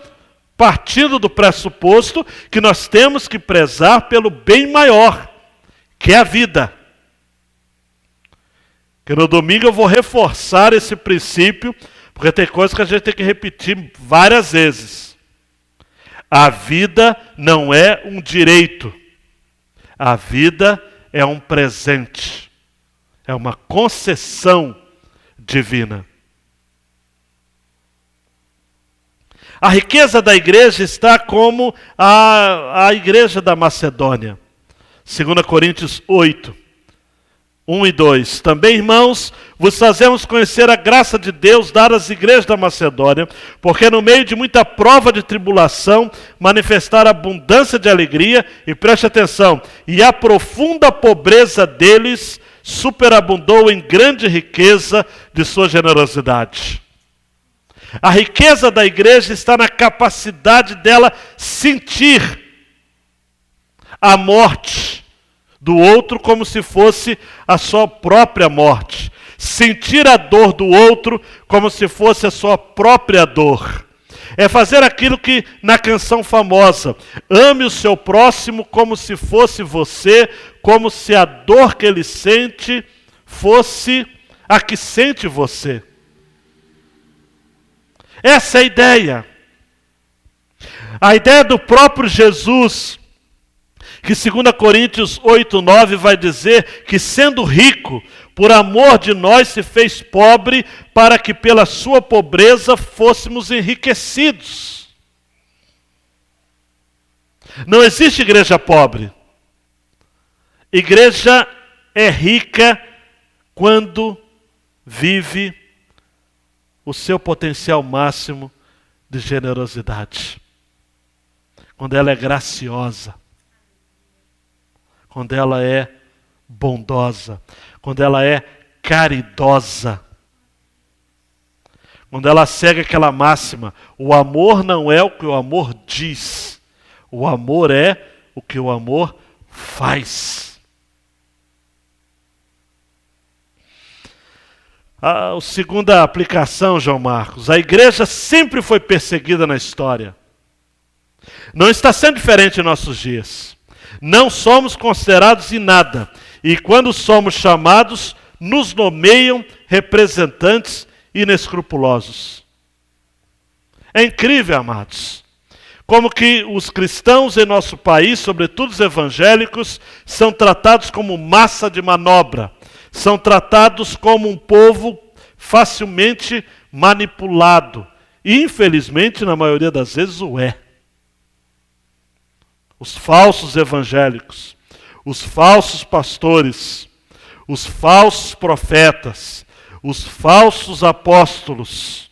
partindo do pressuposto que nós temos que prezar pelo bem maior, que é a vida. Que no domingo eu vou reforçar esse princípio, porque tem coisas que a gente tem que repetir várias vezes. A vida não é um direito. A vida é um presente. É uma concessão divina. A riqueza da igreja está como a igreja da Macedônia. 2 Coríntios 8. 1 e 2. Também, irmãos, vos fazemos conhecer a graça de Deus dada às igrejas da Macedônia, porque no meio de muita prova de tribulação, manifestaram abundância de alegria, e preste atenção, e a profunda pobreza deles superabundou em grande riqueza de sua generosidade. A riqueza da igreja está na capacidade dela sentir a morte do outro como se fosse a sua própria morte. Sentir a dor do outro como se fosse a sua própria dor. É fazer aquilo que na canção famosa, ame o seu próximo como se fosse você, como se a dor que ele sente fosse a que sente você. Essa é a ideia. A ideia do próprio Jesus, que 2 Coríntios 8:9 vai dizer que sendo rico, por amor de nós se fez pobre, para que pela sua pobreza fôssemos enriquecidos. Não existe igreja pobre. Igreja é rica quando vive o seu potencial máximo de generosidade. Quando ela é graciosa. Quando ela é bondosa. Quando ela é caridosa. Quando ela segue aquela máxima, o amor não é o que o amor diz. O amor é o que o amor faz. A segunda aplicação, João Marcos, a igreja sempre foi perseguida na história. Não está sendo diferente em nossos dias. Não somos considerados em nada. E quando somos chamados, nos nomeiam representantes inescrupulosos. É incrível, amados, como que os cristãos em nosso país, sobretudo os evangélicos, são tratados como massa de manobra. São tratados como um povo facilmente manipulado. E, infelizmente, na maioria das vezes, o é. Os falsos evangélicos, os falsos pastores, os falsos profetas, os falsos apóstolos.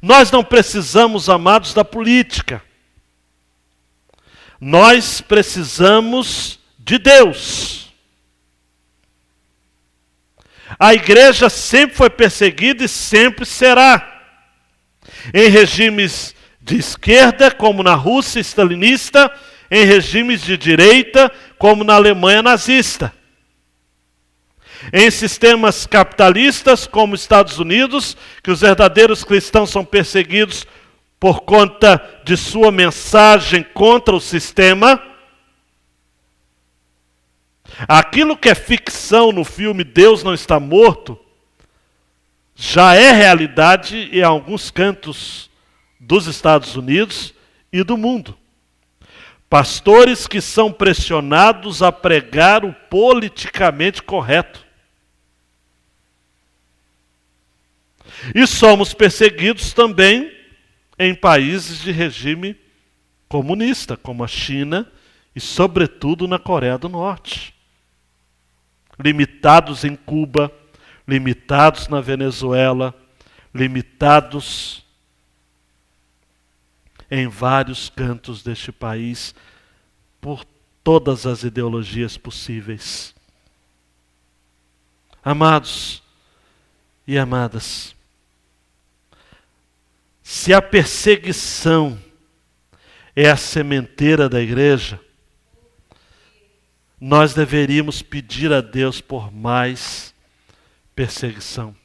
Nós não precisamos, amados, da política. Nós precisamos de Deus. A igreja sempre foi perseguida e sempre será. Em regimes de esquerda, como na Rússia stalinista, em regimes de direita, como na Alemanha nazista. Em sistemas capitalistas, como os Estados Unidos, que os verdadeiros cristãos são perseguidos por conta de sua mensagem contra o sistema. Aquilo que é ficção no filme Deus Não Está Morto, já é realidade em alguns cantos dos Estados Unidos e do mundo. Pastores que são pressionados a pregar o politicamente correto. E somos perseguidos também em países de regime comunista, como a China e, sobretudo, na Coreia do Norte. Limitados em Cuba, limitados na Venezuela, limitados em vários cantos deste país, por todas as ideologias possíveis. Amados e amadas, se a perseguição é a sementeira da igreja, nós deveríamos pedir a Deus por mais perseguição.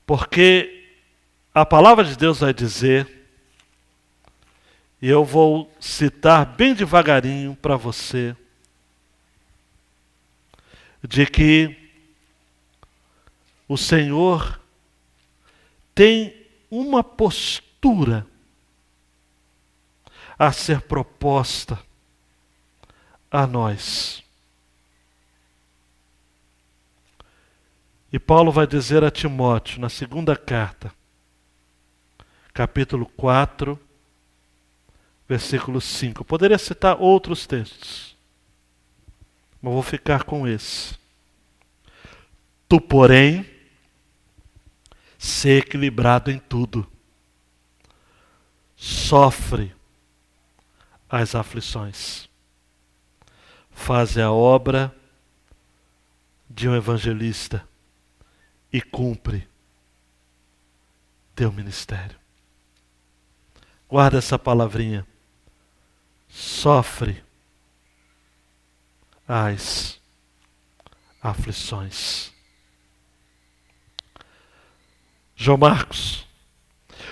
Porque a palavra de Deus vai dizer, e eu vou citar bem devagarinho para você, de que o Senhor tem uma postura a ser proposta a nós. E Paulo vai dizer a Timóteo, na segunda carta, capítulo 4, versículo 5. Eu poderia citar outros textos, mas vou ficar com esse. Tu, porém, sê equilibrado em tudo. Sofre as aflições. faz a obra de um evangelista e cumpre teu ministério. Guarda essa palavrinha. Sofre as aflições. João Marcos,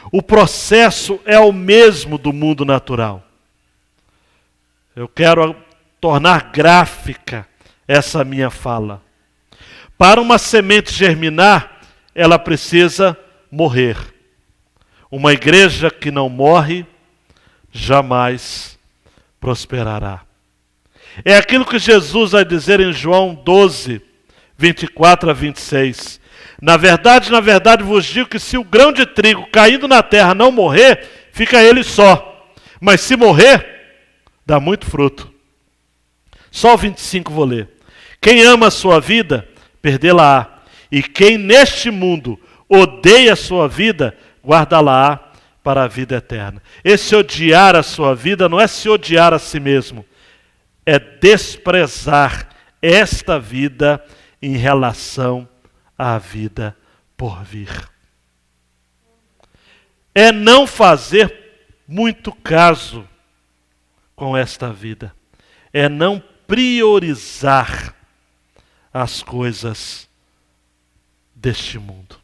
o processo é o mesmo do mundo natural. Eu quero tornar gráfica essa minha fala. Para uma semente germinar, ela precisa morrer. Uma igreja que não morre, jamais prosperará. É aquilo que Jesus vai dizer em João 12, 24 a 26. Na verdade, vos digo que se o grão de trigo caindo na terra não morrer, fica ele só. Mas se morrer, dá muito fruto. Só o 25 vou ler. Quem ama a sua vida, perdê-la-á. E quem neste mundo odeia a sua vida, guarda-la-á para a vida eterna. Esse odiar a sua vida não é se odiar a si mesmo. É desprezar esta vida em relação à vida por vir. É não fazer muito caso com esta vida. É não priorizar as coisas deste mundo.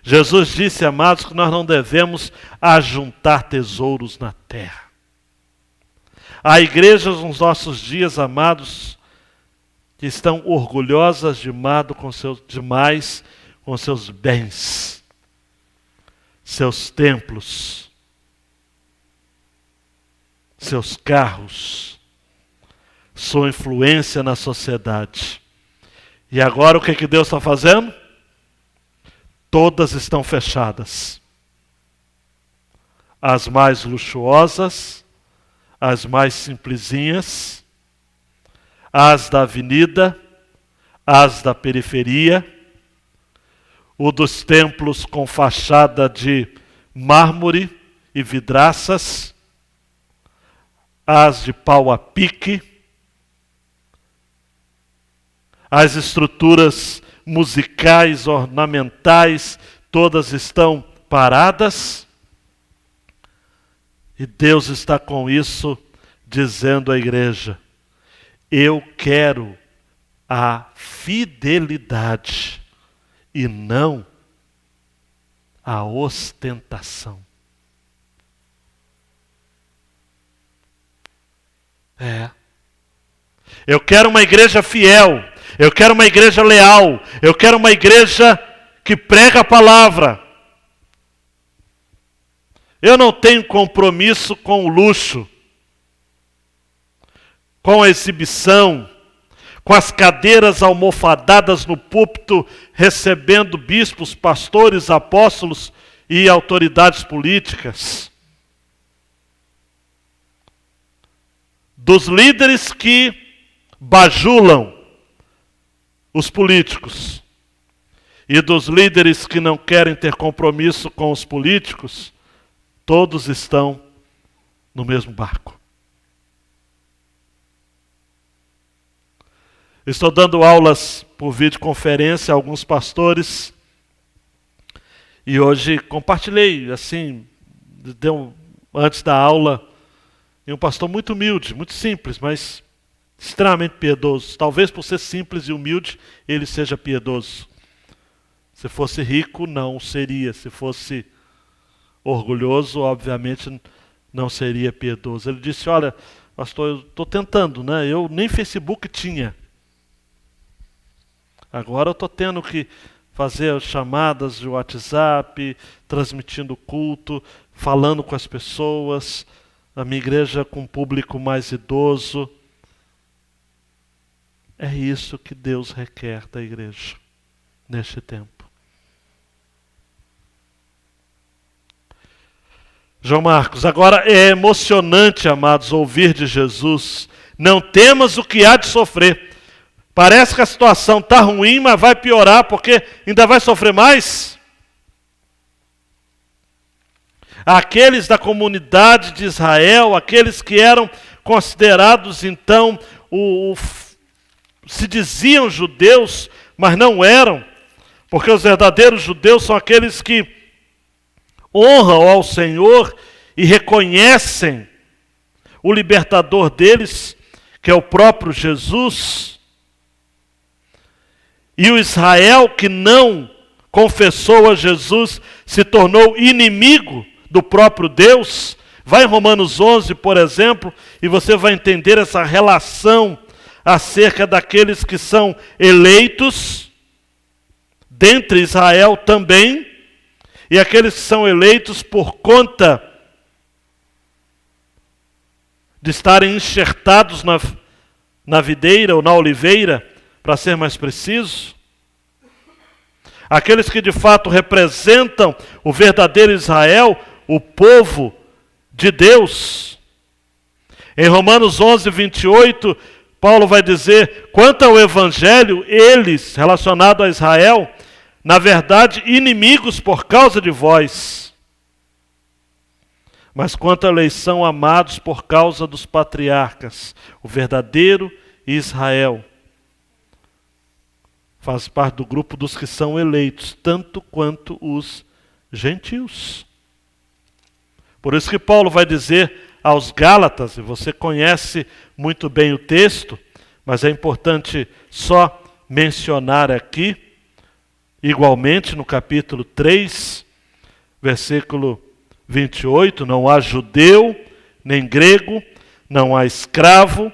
Jesus disse, amados, que nós não devemos ajuntar tesouros na terra. Há igrejas nos nossos dias, amados, que estão orgulhosas demais com seus bens, seus templos, seus carros, sua influência na sociedade. E agora o que Deus está fazendo? Todas estão fechadas. As mais luxuosas, as mais simplesinhas, as da avenida, as da periferia, o dos templos com fachada de mármore e vidraças, as de pau a pique, as estruturas musicais, ornamentais, todas estão paradas. E Deus está com isso dizendo à igreja: eu quero a fidelidade e não a ostentação. Eu quero uma igreja fiel. Eu quero uma igreja leal. Eu quero uma igreja que prega a palavra. Eu não tenho compromisso com o luxo, com a exibição, com as cadeiras almofadadas no púlpito, recebendo bispos, pastores, apóstolos e autoridades políticas. Dos líderes que bajulam os políticos e dos líderes que não querem ter compromisso com os políticos, todos estão no mesmo barco. Estou dando aulas por videoconferência a alguns pastores e hoje compartilhei, assim, antes da aula, e um pastor muito humilde, muito simples, mas extremamente piedoso. Talvez por ser simples e humilde, ele seja piedoso. Se fosse rico, não seria. Se fosse orgulhoso, obviamente não seria piedoso. Ele disse, olha, pastor, eu estou tentando, né? Eu nem Facebook tinha. Agora eu estou tendo que fazer chamadas de WhatsApp, transmitindo culto, falando com as pessoas, a minha igreja com um público mais idoso. É isso que Deus requer da igreja neste tempo. João Marcos, agora é emocionante, amados, ouvir de Jesus: não temas o que há de sofrer. Parece que a situação está ruim, mas vai piorar, porque ainda vai sofrer mais. Aqueles da comunidade de Israel, aqueles que eram considerados então se diziam judeus, mas não eram, porque os verdadeiros judeus são aqueles que honram ao Senhor e reconhecem o libertador deles, que é o próprio Jesus. E o Israel que não confessou a Jesus se tornou inimigo do próprio Deus. Vai em Romanos 11, por exemplo, e você vai entender essa relação acerca daqueles que são eleitos, dentre Israel também, e aqueles que são eleitos por conta de estarem enxertados na videira ou na oliveira, para ser mais preciso. Aqueles que de fato representam o verdadeiro Israel, o povo de Deus. Em Romanos 11, 28, Paulo vai dizer, quanto ao Evangelho, eles, relacionados a Israel, na verdade, inimigos por causa de vós. Mas quanto à eleição, amados por causa dos patriarcas, o verdadeiro Israel faz parte do grupo dos que são eleitos, tanto quanto os gentios. Por isso que Paulo vai dizer aos Gálatas, e você conhece muito bem o texto, mas é importante só mencionar aqui, igualmente no capítulo 3, versículo 28, não há judeu, nem grego, não há escravo,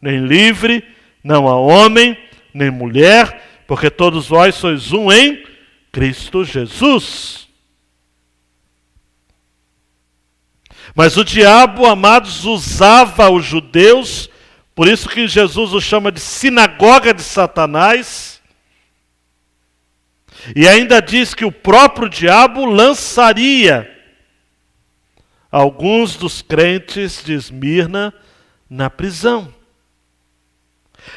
nem livre, não há homem, nem mulher, porque todos vós sois um em Cristo Jesus. Mas o diabo, amados, usava os judeus, por isso que Jesus os chama de sinagoga de Satanás, e ainda diz que o próprio diabo lançaria alguns dos crentes de Esmirna na prisão.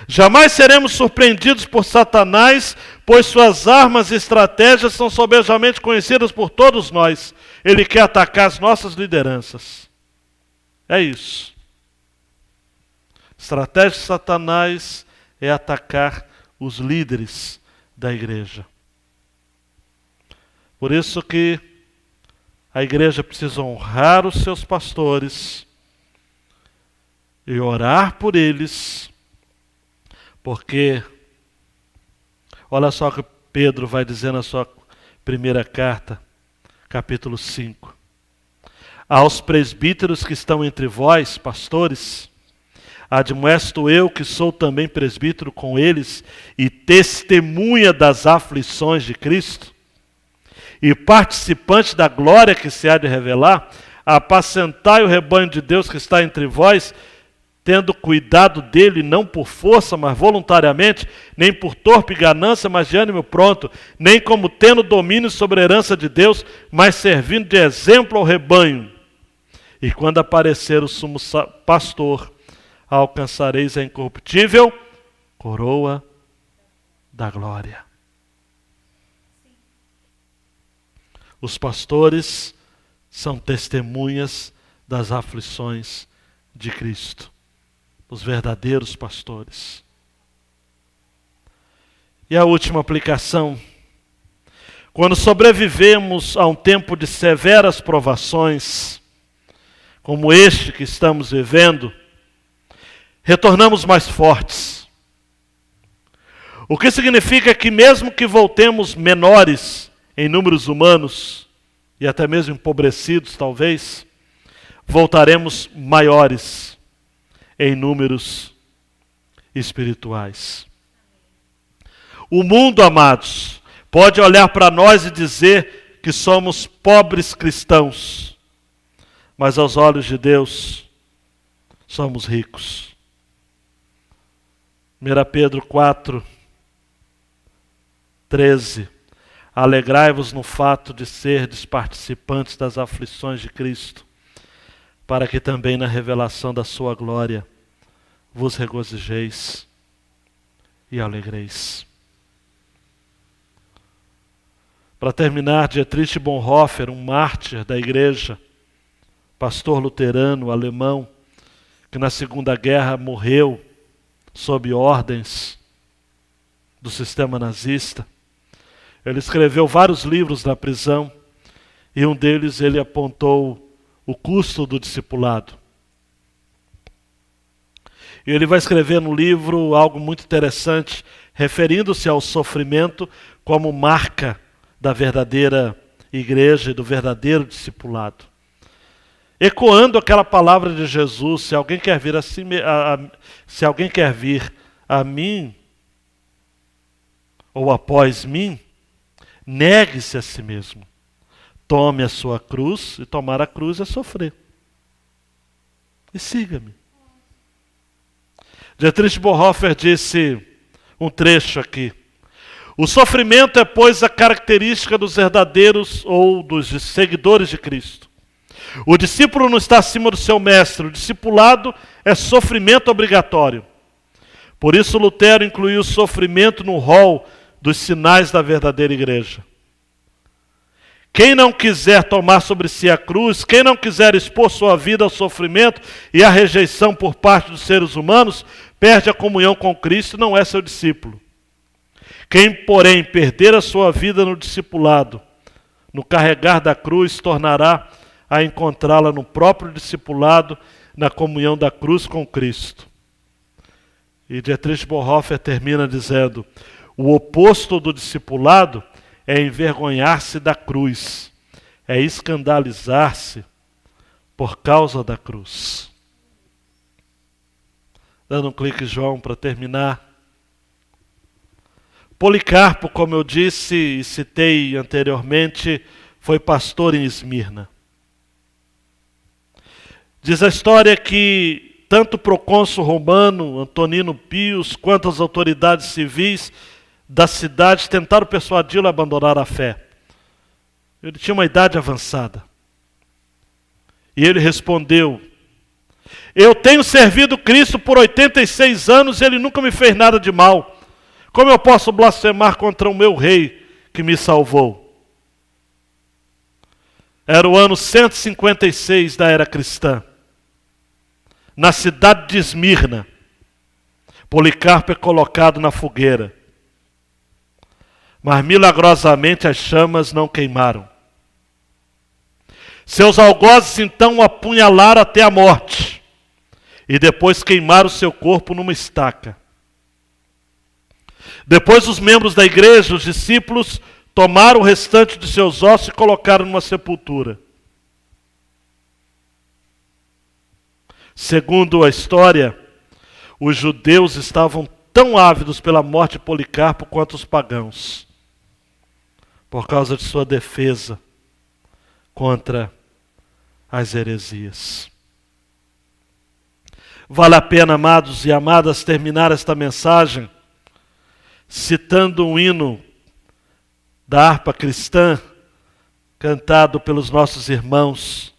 Jamais seremos surpreendidos por Satanás, pois suas armas e estratégias são sobejamente conhecidas por todos nós. Ele quer atacar as nossas lideranças. É isso. Estratégia de Satanás é atacar os líderes da igreja. Por isso que a igreja precisa honrar os seus pastores e orar por eles, porque, olha só o que Pedro vai dizer na sua primeira carta, capítulo 5. Aos presbíteros que estão entre vós, pastores, admoesto eu, que sou também presbítero com eles, e testemunha das aflições de Cristo, e participante da glória que se há de revelar, apacentai o rebanho de Deus que está entre vós, tendo cuidado dele, não por força, mas voluntariamente, nem por torpe ganância, mas de ânimo pronto, nem como tendo domínio sobre a herança de Deus, mas servindo de exemplo ao rebanho. E quando aparecer o sumo pastor, alcançareis a incorruptível coroa da glória. Os pastores são testemunhas das aflições de Cristo. Os verdadeiros pastores. E a última aplicação. Quando sobrevivemos a um tempo de severas provações, como este que estamos vivendo, retornamos mais fortes. O que significa que mesmo que voltemos menores em números humanos, e até mesmo empobrecidos talvez, voltaremos maiores em números espirituais. O mundo, amados, pode olhar para nós e dizer que somos pobres cristãos, mas aos olhos de Deus somos ricos. 1 Pedro 4, 13. Alegrai-vos no fato de serdes participantes das aflições de Cristo, para que também na revelação da sua glória vos regozijeis e alegreis. Para terminar, Dietrich Bonhoeffer, um mártir da igreja, pastor luterano alemão, que na Segunda Guerra morreu sob ordens do sistema nazista. Ele escreveu vários livros na prisão e um deles ele apontou o custo do discipulado. E ele vai escrever no livro algo muito interessante, referindo-se ao sofrimento como marca da verdadeira igreja e do verdadeiro discipulado. Ecoando aquela palavra de Jesus, se alguém quer vir se alguém quer vir a mim ou após mim, negue-se a si mesmo. Tome a sua cruz, e tomar a cruz é sofrer. E siga-me. Dietrich Bonhoeffer disse um trecho aqui. O sofrimento é, pois, a característica dos herdadeiros ou dos seguidores de Cristo. O discípulo não está acima do seu mestre. O discipulado é sofrimento obrigatório. Por isso Lutero incluiu o sofrimento no rol dos sinais da verdadeira igreja. Quem não quiser tomar sobre si a cruz, quem não quiser expor sua vida ao sofrimento e à rejeição por parte dos seres humanos, perde a comunhão com Cristo e não é seu discípulo. Quem, porém, perder a sua vida no discipulado, no carregar da cruz, tornará a encontrá-la no próprio discipulado, na comunhão da cruz com Cristo. E Dietrich Bonhoeffer termina dizendo: o oposto do discipulado é envergonhar-se da cruz, é escandalizar-se por causa da cruz. Dando um clique, João, para terminar. Policarpo, como eu disse e citei anteriormente, foi pastor em Esmirna. Diz a história que tanto o procônsul romano, Antonino Pius, quanto as autoridades civis da cidade tentaram persuadi-lo a abandonar a fé. Ele tinha uma idade avançada. E ele respondeu: eu tenho servido Cristo por 86 anos e ele nunca me fez nada de mal. Como eu posso blasfemar contra o meu rei que me salvou? Era o ano 156 da era cristã. Na cidade de Esmirna, Policarpo é colocado na fogueira. Mas milagrosamente as chamas não queimaram. Seus algozes então o apunhalaram até a morte. E depois queimaram seu corpo numa estaca. Depois os membros da igreja, os discípulos, tomaram o restante de seus ossos e colocaram numa sepultura. Segundo a história, os judeus estavam tão ávidos pela morte de Policarpo quanto os pagãos, por causa de sua defesa contra as heresias. Vale a pena, amados e amadas, terminar esta mensagem citando um hino da harpa cristã, cantado pelos nossos irmãos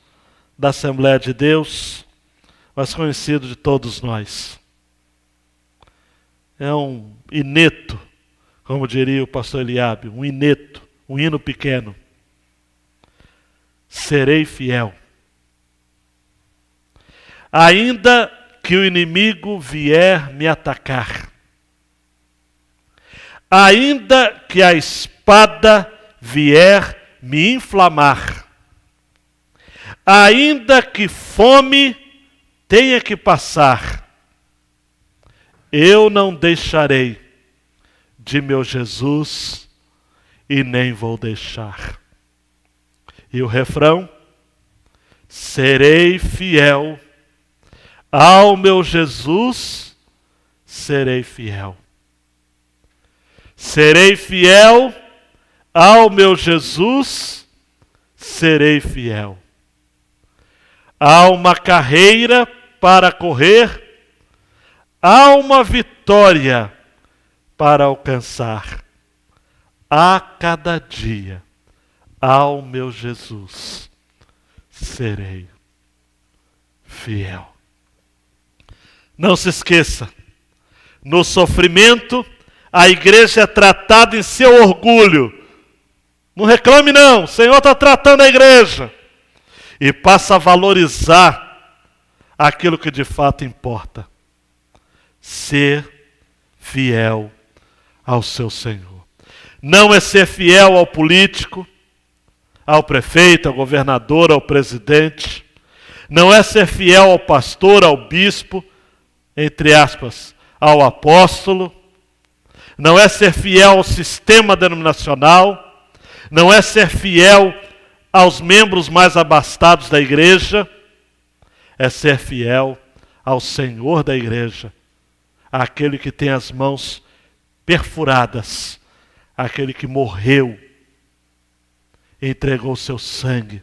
da Assembleia de Deus, mas conhecido de todos nós. É um ineto, como diria o pastor Eliabe, um ineto, um hino pequeno. Serei fiel. Ainda que o inimigo vier me atacar, ainda que a espada vier me inflamar, ainda que fome tenha que passar, eu não deixarei de meu Jesus e nem vou deixar. E o refrão: serei fiel ao meu Jesus, serei fiel. Serei fiel ao meu Jesus, serei fiel. Há uma carreira para correr, há uma vitória para alcançar. A cada dia, ao meu Jesus, serei fiel. Não se esqueça, no sofrimento, a igreja é tratada em seu orgulho. Não reclame não, o Senhor está tratando a igreja. E passa a valorizar aquilo que de fato importa. ser fiel ao seu Senhor. Não é ser fiel ao político, ao prefeito, ao governador, ao presidente. Não é ser fiel ao pastor, ao bispo, entre aspas, ao apóstolo. Não é ser fiel ao sistema denominacional. Não é ser fiel aos membros mais abastados da igreja. É ser fiel ao Senhor da igreja, àquele que tem as mãos perfuradas, àquele que morreu, entregou seu sangue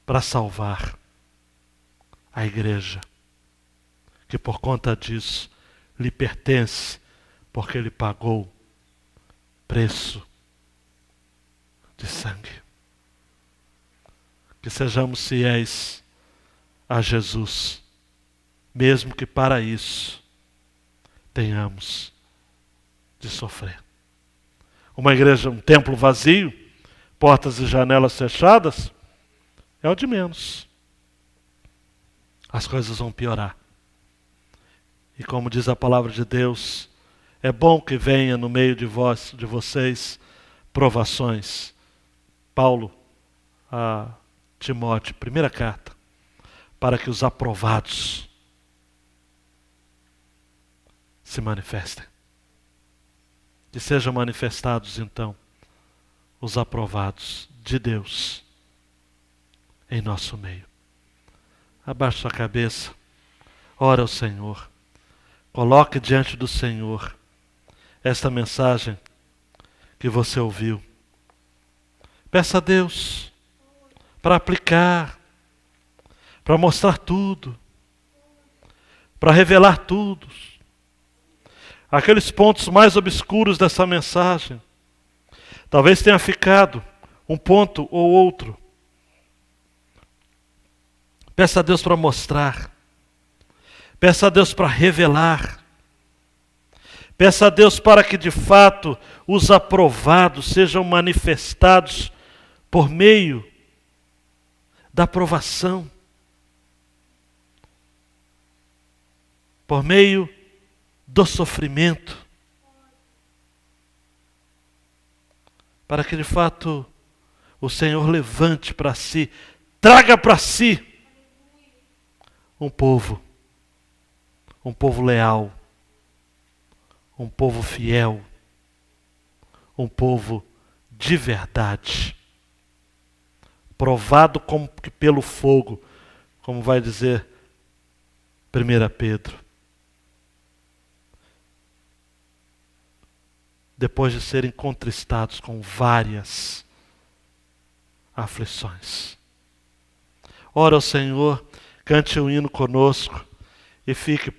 para salvar a igreja, que por conta disso lhe pertence, porque ele pagou preço de sangue. Que sejamos fiéis a Jesus, mesmo que para isso tenhamos de sofrer. Uma igreja, um templo vazio, portas e janelas fechadas, é o de menos. As coisas vão piorar. E como diz a palavra de Deus, é bom que venha no meio de vocês, provações. Paulo, a Timóteo, primeira carta, para que os aprovados se manifestem. Que sejam manifestados, então, os aprovados de Deus em nosso meio. Abaixe sua cabeça, ora ao Senhor, coloque diante do Senhor esta mensagem que você ouviu. Peça a Deus para aplicar, para mostrar tudo, para revelar tudo. Aqueles pontos mais obscuros dessa mensagem, talvez tenha ficado um ponto ou outro. Peça a Deus para mostrar. Peça a Deus para revelar. Peça a Deus para que de fato os aprovados sejam manifestados por meio da aprovação. Por meio do sofrimento. Para que de fato o Senhor levante para si, traga para si um povo leal, um povo fiel, um povo de verdade, provado como que pelo fogo, como vai dizer 1 Pedro. Depois de serem contristados com várias aflições. Ora ao Senhor, cante um hino conosco e fique